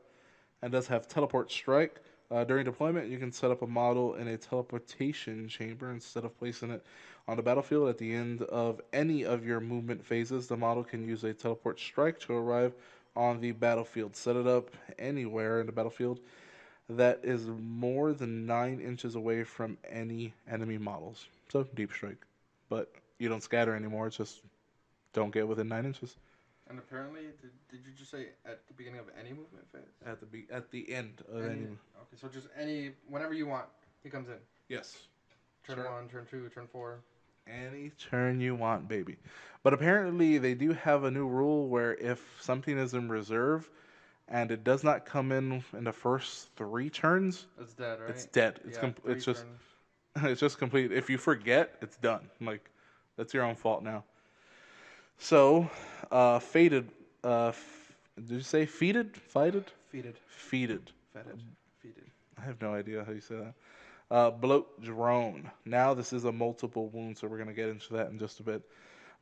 And does have teleport strike. During deployment, you can set up a model in a teleportation chamber instead of placing it on the battlefield. At the end of any of your movement phases, the model can use a teleport strike to arrive on the battlefield. Set it up anywhere in the battlefield that is more than 9 inches away from any enemy models. So, deep strike. But you don't scatter anymore, it's just don't get within 9 inches. And apparently, did you just say at the beginning of any movement phase? At the end of Any. any. Okay, so just any, whenever you want, he comes in. Yes. Turn Sure. 1, turn 2, turn 4. Any turn you want, baby. But apparently, they do have a new rule where if something is in reserve and it does not come in the first 3 turns, It's dead, right? it's dead. Yeah, It's 3 just turns. it's just complete. If you forget, it's done. Like that's your own fault now. So, fated. Did you say feated? Fighted? Feeded. Feated. Fetid. Feeded. I have no idea how you say that. Bloat drone. Now this is a multiple wound, so we're gonna get into that in just a bit.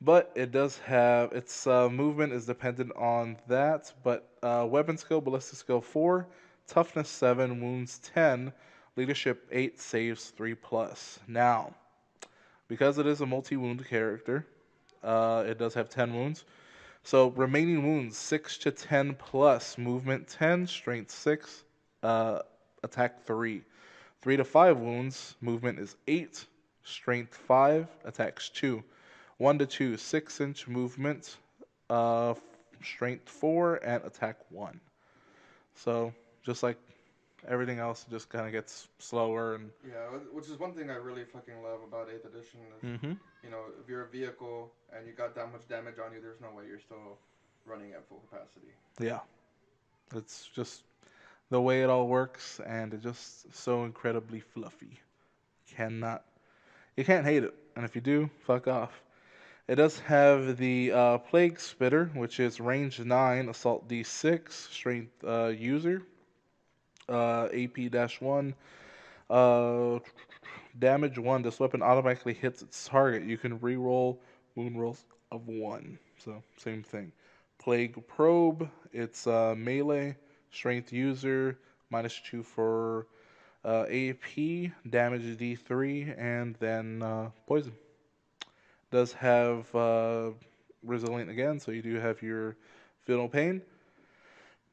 But it does have its movement is dependent on that. But weapon skill, ballistic skill 4, toughness 7, wounds 10, leadership 8, saves 3 plus. Now, because it is a multi-wound character, it does have 10 wounds. So remaining wounds 6 to 10 plus, movement 10, strength 6, uh, attack 3. 3 to 5 wounds, movement is 8, strength 5, attacks 2. 1 to 2, 6-inch movement, uh, strength 4, and attack 1. So just like everything else, it just kind of gets slower and. Yeah, which is one thing I really fucking love about 8th edition is, Mm-hmm. you know, if you're a vehicle and you got that much damage on you, there's no way you're still running at full capacity. Yeah, it's just the way it all works, and it's just so incredibly fluffy. Cannot You can't hate it, and if you do, fuck off. It does have the Plague Spitter, which is range 9, assault d6, strength user, AP-1, uh, damage 1. This weapon automatically hits its target. You can reroll wound rolls of 1. So, same thing. Plague Probe, it's melee, strength user, -2 for AP, damage D3, and then poison. Does have resilient again, so you do have your feel no pain.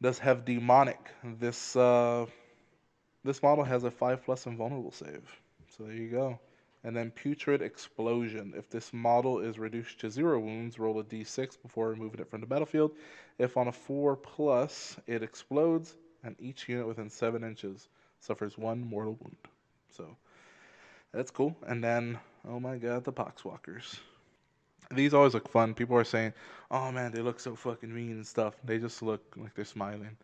Does have demonic. This model has a 5 plus invulnerable save. So there you go. And then putrid explosion. If this model is reduced to 0 wounds, roll a d6 before removing it from the battlefield. If on a 4 plus, it explodes, and each unit within 7 inches suffers 1 mortal wound. So that's cool. And then, oh my god, the Poxwalkers. These always look fun. People are saying, "Oh man, they look so fucking mean and stuff." They just look like they're smiling,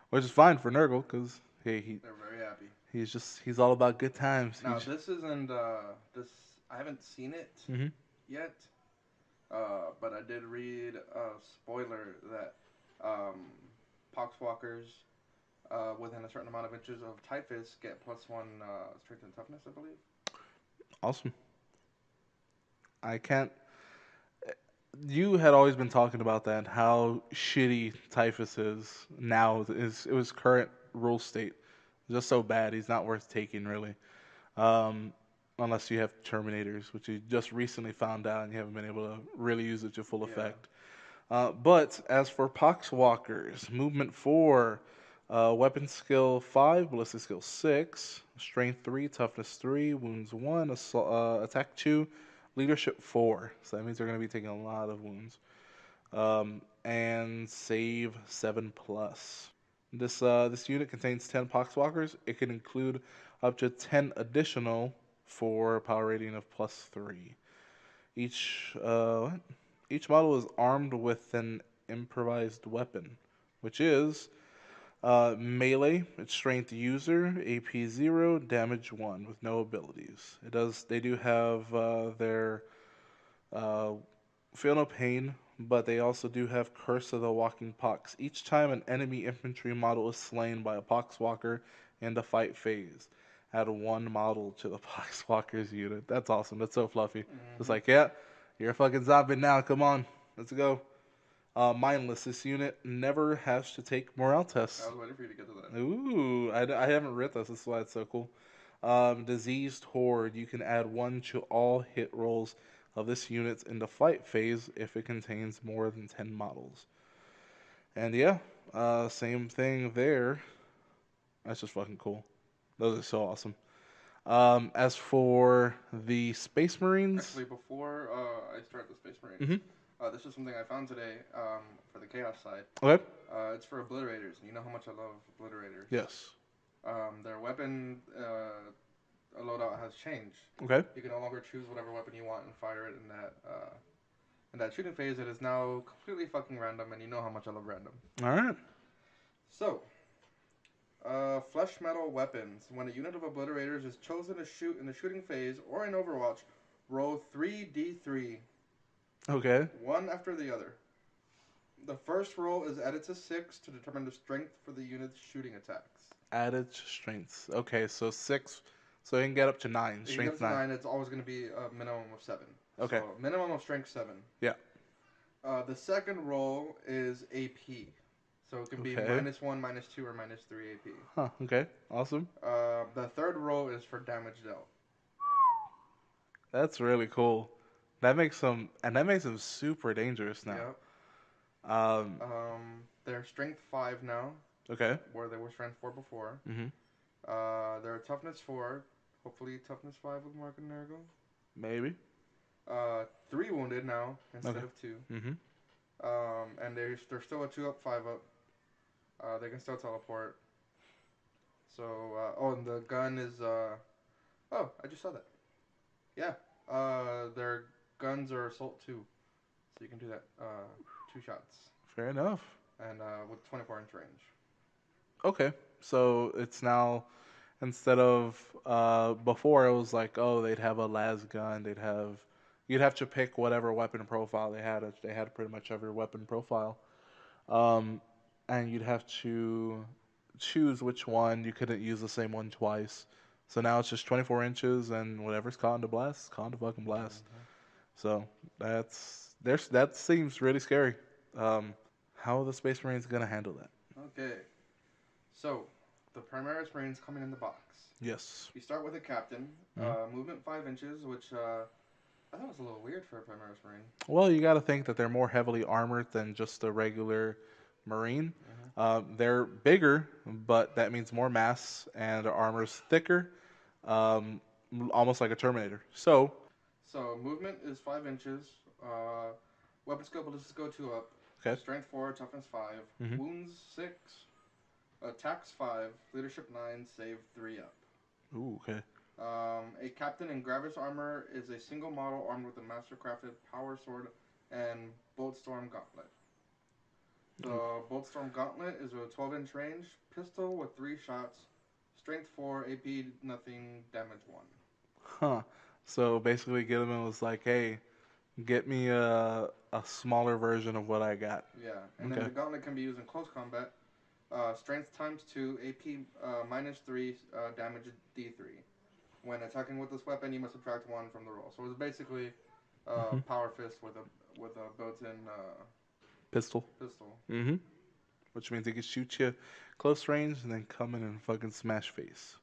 which is fine for Nurgle because hey, They're very happy. he's all about good times. Now, this isn't, this, I haven't seen it Mm-hmm. yet, but I did read a spoiler that poxwalkers within a certain amount of inches of typhus get +1 strength and toughness, I believe. Awesome. I can't. You had always been talking about that, how shitty Typhus is now. Is it was current rule state just so bad? He's not worth taking really, um, unless you have Terminators, which you just recently found out and you haven't been able to really use it to full Yeah. effect. But as for Poxwalkers, movement 4, weapon skill 5, ballistic skill 6, strength 3, toughness 3, wounds 1, attack 2, leadership 4. So that means they're going to be taking a lot of wounds. And save 7 plus. This unit contains 10 Poxwalkers. It can include up to 10 additional for a power rating of plus 3. Each each model is armed with an improvised weapon, which is melee. It's strength user, AP 0, damage 1 with no abilities. It does. They do have their uh, feel no pain, but they also do have Curse of the Walking Pox. Each time an enemy infantry model is slain by a Poxwalker in the fight phase, add one model to the Poxwalker's unit. That's awesome. That's so fluffy. It's Hmm. like, yeah, you're a fucking zombie now. Come on, let's go. Mindless. This unit never has to take morale I tests. was waiting for you to get to that. Ooh, I haven't read this. That's why it's so cool. Diseased Horde. You can add one to all hit rolls of this unit in the fight phase if it contains more than 10 models. And yeah, same thing there. That's just fucking cool. Those are so awesome. As for the Space Marines, Actually, before I start the Space Marines, mm-hmm. this is something I found today for the Chaos side. Okay. It's for Obliterators, and you know how much I love Obliterators. Yes. Their weapon loadout has changed. Okay. You can no longer choose whatever weapon you want and fire it in that shooting phase. It is now completely fucking random, and you know how much I love random. All right. So, flesh metal weapons. When a unit of Obliterators is chosen to shoot in the shooting phase or in Overwatch, roll 3d3, Okay. one after the other. The first roll is added to 6 to determine the strength for the unit's shooting attacks. Added strengths. Okay, so 6. So you can get up to 9. If you can get up Strength to 9. 9, it's always going to be a minimum of 7. Okay. So, minimum of strength 7. Yeah. The second roll is AP. So, it can be Okay. -1, -2, or -3 AP. Huh. Okay. Awesome. The third roll is for damage dealt. That's really cool. That makes them super dangerous now. Yep. Um. They're strength 5 now, Okay. where they were strength 4 before. Mhm. They're toughness 4. Hopefully, toughness 5 with Mark and Nergal. Maybe. 3 wounded now Okay. instead of 2. Mhm. And they're still a 2 up, 5 up. They can still teleport. So, and the gun is, oh, I just saw that. Yeah. Their guns are assault 2. So you can do that, 2 shots. Fair enough. And, with 24-inch range. Okay. So it's now instead of before it was like, oh, they'd have a las gun, you'd have to pick whatever weapon profile they had. They had pretty much every weapon profile. Um, and you'd have to choose which one. You couldn't use the same one twice. So now it's just 24 inches, and whatever's caught in the blast, is caught in the fucking blast. Mm-hmm. So that seems really scary. How are the Space Marines gonna handle that? Okay. So, the Primaris Marines coming in the box. Yes. You start with a captain, Mhm. movement 5 inches, which I thought was a little weird for a Primaris Marine. Well, you got to think that they're more heavily armored than just a regular Marine. Mm-hmm. They're bigger, but that means more mass, and their armor's thicker, um, almost like a Terminator. So, So, movement is 5 inches, weapon skill, ballistic go 2 up, okay. strength 4, toughness 5, Hmm. wounds 6, attacks 5, leadership 9, save 3 up. Ooh, okay. A captain in Gravis armor is a single model armed with a mastercrafted power sword and Boltstorm gauntlet. Ooh. The Boltstorm gauntlet is a 12-inch range pistol with 3 shots, strength 4, AP nothing, damage 1. Huh. So basically, Gilliman was like, "Hey, get me a smaller version of what I got." Yeah, and then Okay. the gauntlet can be used in close combat. Strength times 2, AP -3, damage D3. When attacking with this weapon, you must subtract 1 from the roll. So it's basically Hmm. Power fist with a built-in Pistol. pistol. Hmm. Which means it can shoot you close range and then come in and fucking smash face.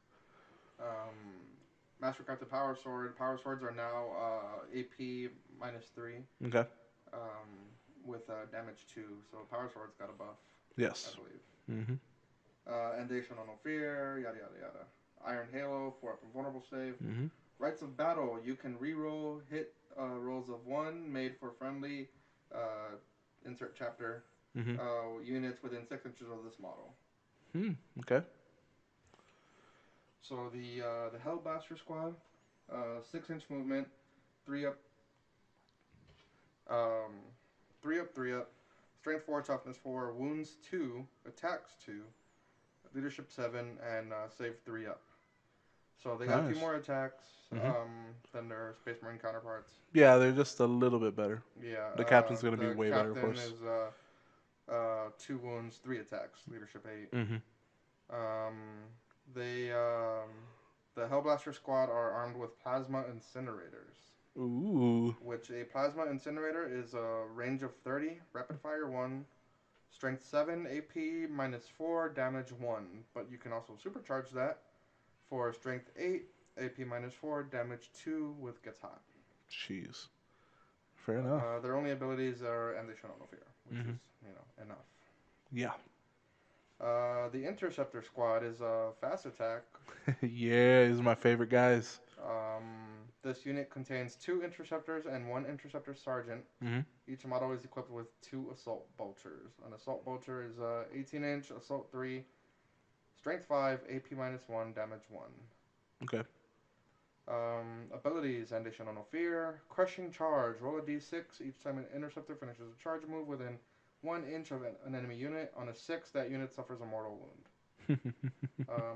Mastercrafted power sword. Power swords are now AP -3 Okay. with damage 2. So power swords got a buff, I Yes. believe. Hmm. And they show no fear. Yada yada yada. Iron Halo 4 up invulnerable save. Hmm. Rites of Battle. You can reroll hit rolls of 1 made for friendly. Uh, insert chapter. Hmm. Units within 6 inches of this model. Hmm. Okay. So the Hellblaster squad, 6-inch movement, 3 up, um, 3 up, 3 up, strength 4, toughness 4, wounds 2, attacks 2, leadership 7, and save 3 up. So they got a few Nice. more attacks Hmm. than their Space Marine counterparts. Yeah, they're just a little bit better. Yeah, The captain's gonna be the way better, of captain course. is 2 wounds, 3 attacks, leadership 8. Hmm. Um, they the Hellblaster squad are armed with plasma incinerators. Ooh. Which a plasma incinerator is a range of 30, rapid fire 1, strength 7, AP -4, damage 1. But you can also supercharge that for strength 8, AP -4, damage 2 with gets hot. Jeez. Fair enough. Their only abilities are and they show no fear, which Hmm. is enough. Yeah. The interceptor squad is a fast attack. Yeah, these are my favorite guys. This unit contains 2 interceptors and 1 interceptor sergeant. Hmm. Each model is equipped with 2 assault bolters. An assault bolter is 18-inch, assault 3, strength 5, AP -1, damage 1. Okay. Abilities, and they show no fear. Crushing charge. Roll a d6 each time an interceptor finishes a charge move within 1 inch of an enemy unit. On a 6, that unit suffers a mortal wound.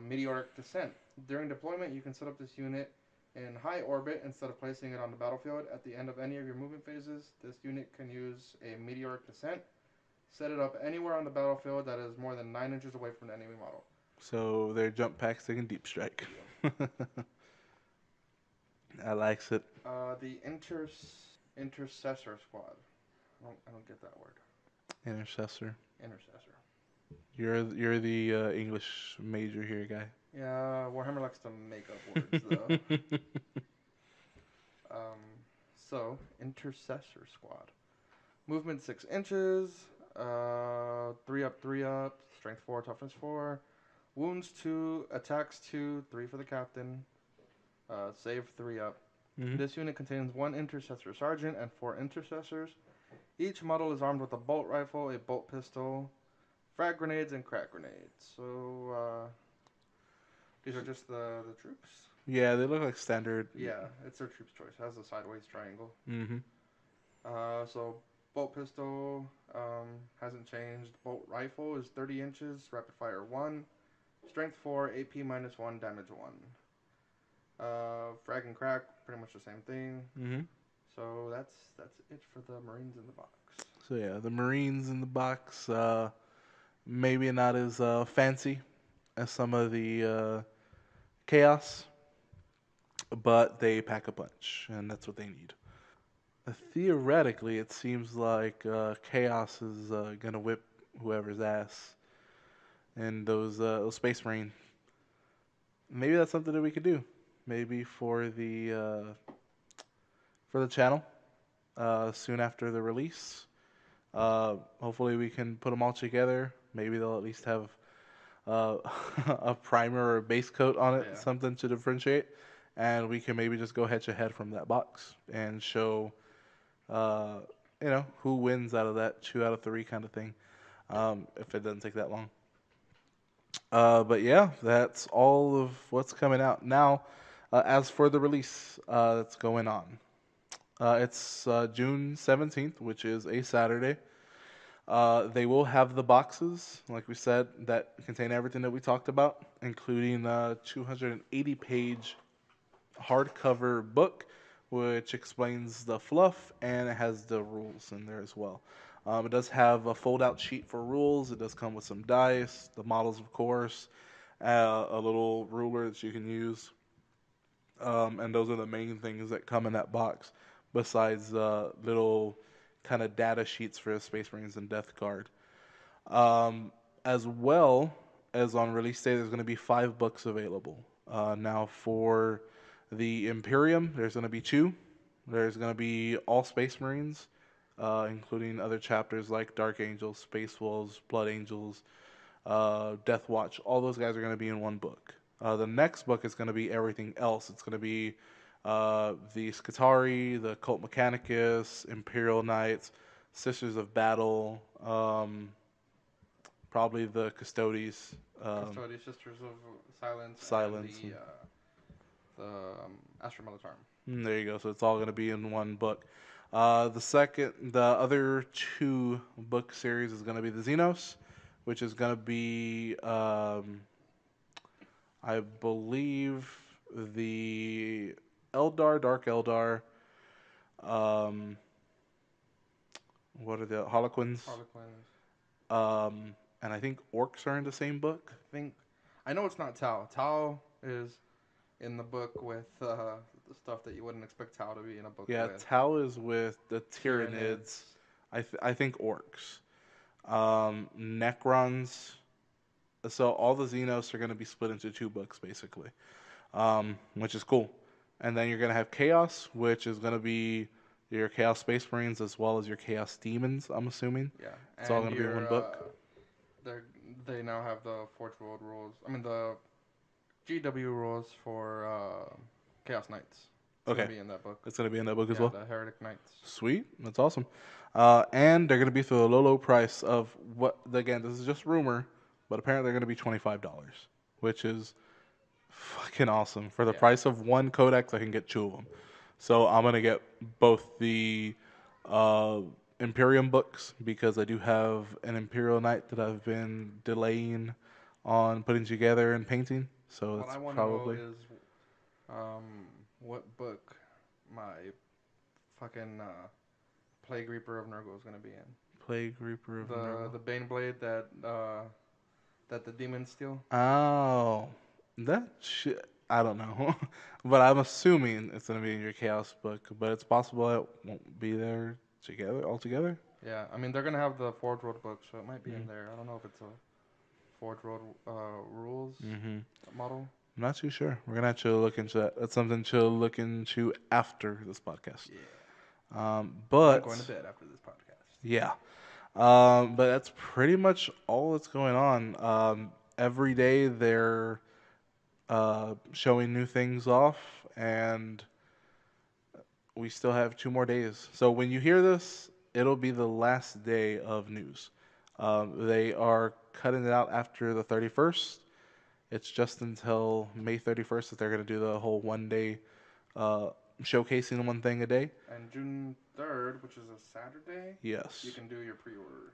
Meteoric descent. During deployment, you can set up this unit in high orbit instead of placing it on the battlefield. At the end of any of your movement phases, this unit can use a meteoric descent. Set it up anywhere on the battlefield that is more than 9 inches away from the enemy model. So their jump packs they can deep strike. Yep. I likes it. The intercessor squad. I don't get that word. Intercessor. Intercessor. You're the English major here, guy. Yeah, Warhammer likes to make up words though. So intercessor squad. Movement 6 inches. 3 up, 3 up. Strength 4, toughness 4. Wounds 2, attacks 2, 3 for the captain. Save 3 up. Hmm. This unit contains 1 intercessor sergeant and 4 intercessors. Each model is armed with a bolt rifle, a bolt pistol, frag grenades, and crack grenades. So these are just the troops. Yeah, they look like standard. Yeah, it's their troops choice. It has a sideways triangle. Hmm. So bolt pistol hasn't changed. Bolt rifle is 30 inches, rapid fire 1, strength 4, AP -1, damage 1. Frag and crack, pretty much the same thing. Hmm. So that's it for the Marines in the box. So yeah, the Marines in the box, maybe not as fancy as some of the Chaos, but they pack a punch, and that's what they need. Theoretically, it seems like Chaos is gonna whip whoever's ass, and those Space Marine. Maybe that's something that we could do. Maybe for the channel soon after the release. Hopefully, we can put them all together. Maybe they'll at least have uh, a primer or a base coat on it, Yeah. something to differentiate, and we can maybe just go head to head from that box and show, uh, who wins out of that 2 out of 3 kind of thing, if it doesn't take that long. But yeah, that's all of what's coming out now. As for the release that's going on, it's June 17th, which is a Saturday. They will have the boxes, like we said, that contain everything that we talked about, including a 280-page hardcover book, which explains the fluff and it has the rules in there as well. It does have a fold-out sheet for rules. It does come with some dice, the models, of course, a little ruler that you can use, and those are the main things that come in that box. besides little kind of data sheets for the Space Marines and Death Guard. Um, as well as on release day, there's going to be 5 books available. Now for the Imperium, there's going to be 2. There's going to be all Space Marines, including other chapters like Dark Angels, Space Wolves, Blood Angels, Death Watch. All those guys are going to be in one book. The next book is going to be everything else. It's going to be the Scutari, the Cult Mechanicus, Imperial Knights, Sisters of Battle, probably the Custodes, Custody Sisters of Silence, and Silence. the Astra Militarm. There you go. So it's all going to be in one book. The other 2 book series is going to be the Xenos, which is going to be, I believe, the Eldar, Dark Eldar. Um, what are the Harlequins? Harlequins. And I think Orcs are in the same book. I know it's not Tau. Tau is in the book with the stuff that you wouldn't expect Tau to be in a book Yeah, with. Tau is with the Tyranids. I think Orcs. Necrons. So all the Xenos are going to be split into 2 books, basically, which is cool. And then you're going to have Chaos, which is going to be your Chaos Space Marines as well as your Chaos Demons, I'm assuming. Yeah, It's all going to be in one book. They now have the Forge World rules. I mean the GW rules for Chaos Knights. It's Okay. gonna be in that book. It's going to be in that book as Yeah, well. the Heretic Knights. Sweet. That's awesome. And they're going to be for the low price of what, again, this is just rumor, but apparently they're going to be $25, which is fucking awesome. For the Yeah. price of 1 codex, I can get 2 of them. So I'm going to get both the Imperium books because I do have an Imperial Knight that I've been delaying on putting together and painting. So What that's I want to know probably is what book my fucking Plague Reaper of Nurgle is gonna be in. Plague Reaper of Nurgle. The Bane Blade that the demons steal. Oh, that shit. I don't know, but I'm assuming it's gonna be in your Chaos book. But it's possible it won't be there together altogether. Yeah, I mean they're gonna have the Forge World book, so it might be in Mm. there. I don't know if it's a Forge World rules Mm-hmm. model. I'm not too sure. We're gonna have to look into that. That's something to look into after this podcast. Yeah. But I'm going to bed after this podcast. yeah. But that's pretty much all that's going on. Every day they're showing new things off, and we still have 2 more days. So when you hear this, it'll be the last day of news. They are cutting it out after the 31st. It's just until May 31st that they're going to do the whole 1 day showcasing one thing a day. And June 3rd, which is a Saturday, Yes. you can do your pre-orders.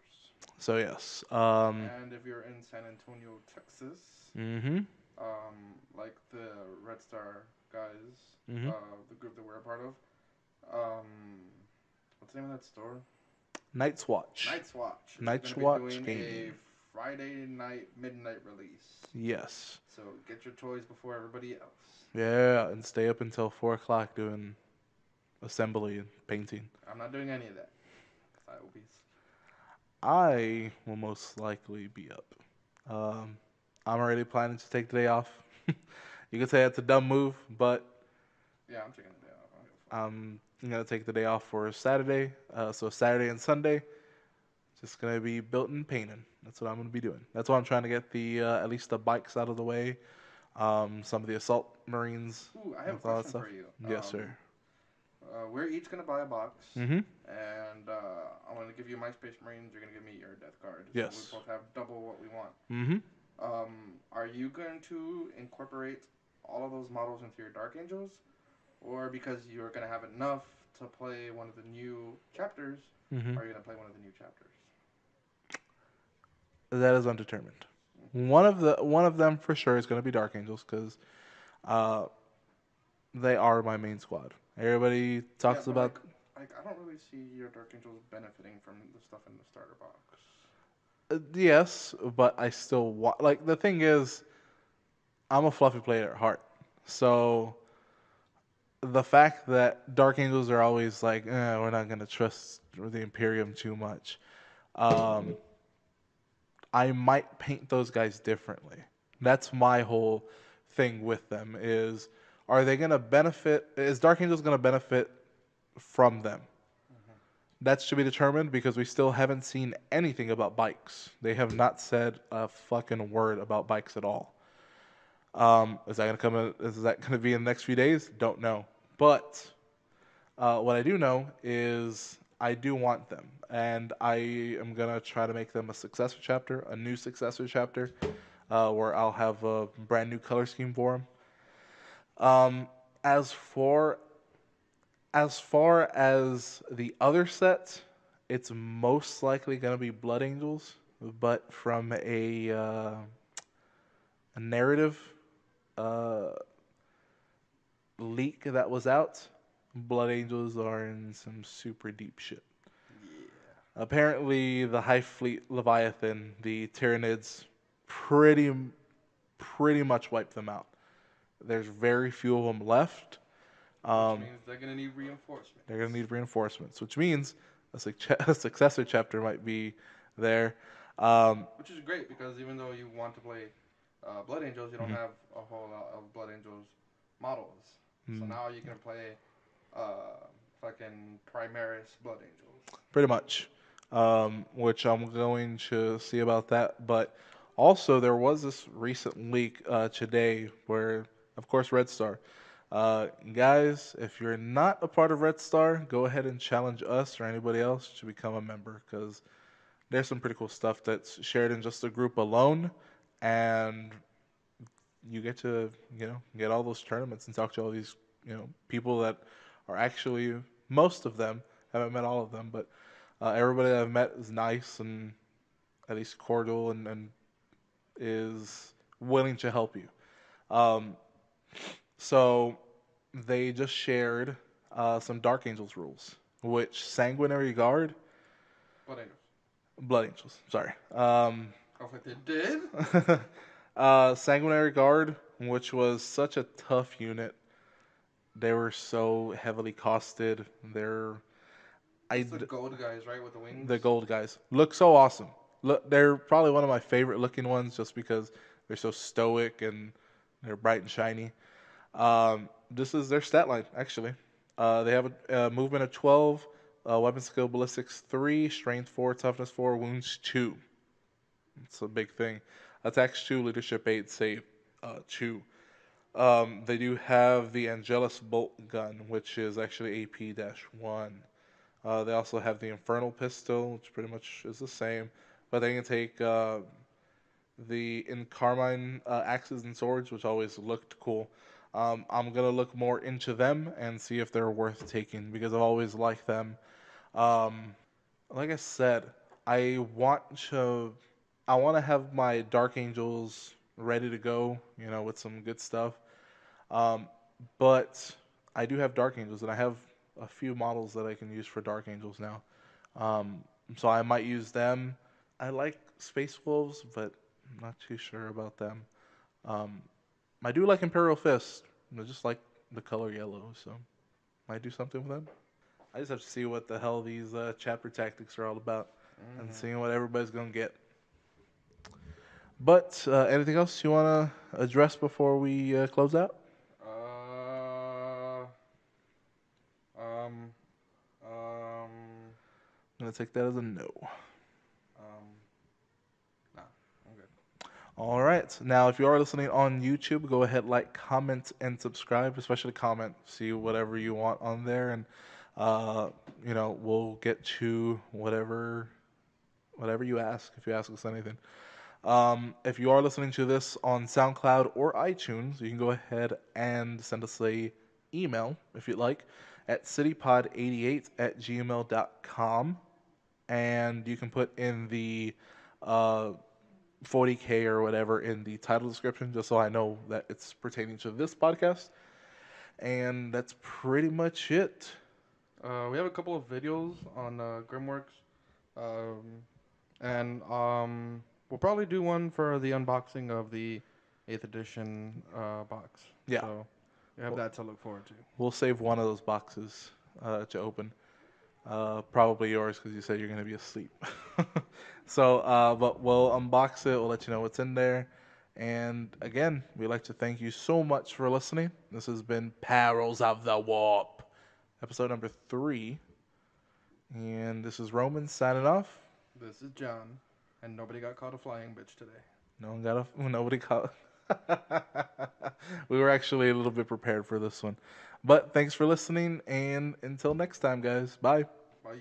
So yes. And if you're in San Antonio, Texas, Mm-hmm. like the Red Star guys, Mm-hmm. the group that we're a part of, what's the name of that store? Night's Watch. Night's Watch. Night's They're Watch going to be doing Gaming. a Friday night midnight release. Yes. So get your toys before everybody else. Yeah, and stay up until 4 o'clock doing assembly and painting. I'm not doing any of that. I will be. I will most likely be up. I'm already planning to take the day off. You could say it's a dumb move, but Yeah, I'm taking the day off. I don't give a fuck. I'm gonna take the day off for Saturday. So Saturday and Sunday, just gonna be built and painting. That's what I'm gonna be doing. That's why I'm trying to get the at least the bikes out of the way. Some of the assault marines. Ooh, I have a with all that question stuff. for you. Yes, sir. We're each gonna buy a box, Mm-hmm. and I'm gonna give you my Space Marines. You're gonna give me your Death Guard. Yes. So we both have double what we want. Mm-hmm. Are you going to incorporate all of those models into your Dark Angels, or because you're gonna have enough to play one of the new chapters, Mm-hmm. are you gonna play one of the new chapters? That is undetermined. One of them for sure is going to be Dark Angels because they are my main squad. Everybody talks Yeah, about. Like I don't really see your Dark Angels benefiting from the stuff in the starter box. Yes, but I still want. Like the thing is, I'm a fluffy player at heart, so the fact that Dark Angels are always like, we're not gonna trust the Imperium too much. Um, I might paint those guys differently. That's my whole thing with them is are they going to benefit is Dark Angels going to benefit from them? That should be determined because we still haven't seen anything about bikes. They have not said a fucking word about bikes at all. Is that going to come is that going to be in the next few days? Don't know. But what I do know is I do want them, and I am gonna try to make them a successor chapter, a new successor chapter, where I'll have a brand new color scheme for them. As for as the other set, it's most likely gonna be Blood Angels, but from a narrative uh, leak that was out, Blood Angels are in some super deep shit. Apparently, the High Fleet Leviathan, the Tyranids, pretty pretty much wiped them out. There's very few of them left. Which Um, means they're gonna need reinforcements. they're gonna need reinforcements, which means a successor chapter might be there. Which is great because even though you want to play Blood Angels, you don't Mhm. have a whole lot of Blood Angels models. So Mm, now you can play uh, fucking Primaris Blood Angels. pretty much, which I'm going to see about that. But also, there was this recent leak today where, of course, Red Star. Guys, if you're not a part of Red Star, go ahead and challenge us or anybody else to become a member because there's some pretty cool stuff that's shared in just the group alone, and you get to get all those tournaments and talk to all these people that are actually most of them. Haven't met all of them, but everybody that I've met is nice and at least cordial and is willing to help you. Um, so they just shared some Dark Angels rules, which Sanguinary Guard, Blood Angels. Blood Angels, sorry. I was like, they did? Sanguinary Guard, which was such a tough unit. They were so heavily costed. I It's the gold guys, right, with the wings? the gold guys look so awesome. Look, they're probably one of my favorite looking ones just because they're so stoic and they're bright and shiny. This is their stat line actually. They have a movement of 12, weapon skill ballistics 3, strength 4, toughness 4, wounds 2. It's a big thing. Attacks 2, leadership 8, save 2. They do have the Angelus bolt gun, which is actually AP-1. They also have the Infernal pistol, which pretty much is the same, but they can take the in Carmine axes and swords, which always looked cool. I'm gonna look more into them and see if they're worth taking because I've always liked them. Like I said, I want to I want to have my Dark Angels ready to go, with some good stuff. Um, but I do have Dark Angels, and I have a few models that I can use for Dark Angels now. Um, so I might use them. I like Space Wolves, but I'm not too sure about them. Um, I do like Imperial Fist. I just like the color yellow, so might do something with them. I just have to see what the hell these chapter tactics are all about and Mm-hmm. seeing what everybody's gonna get. But anything else you want to address before we close out? Uh, um, um, I'm gonna take that as a no. um, nah, I'm good. All right. Now, if you are listening on YouTube, go ahead, like, comment, and subscribe. Especially comment, see whatever you want on there, and uh, we'll get to whatever you ask. If you ask us anything. If you are listening to this on SoundCloud or iTunes, you can go ahead and send us a email if you'd like at citypod88@gmail.com, and you can put in the uh, 40K or whatever in the title description just so I know that it's pertaining to this podcast. And that's pretty much it. We have a couple of videos on Grimworks, um, and we'll probably do one for the unboxing of the 8th edition box. Yeah. So You have that to look forward to. We'll save one of those boxes to open. Probably yours because you said you're going to be asleep. So, but we'll unbox it. We'll let you know what's in there. And again, we'd like to thank you so much for listening. This has been Perils of the Warp, episode number 3. And this is Roman signing off. This is John, and nobody got caught a flying bitch today. Nobody caught. We were actually a little bit prepared for this one. But thanks for listening, and until next time, guys. Bye. Bye.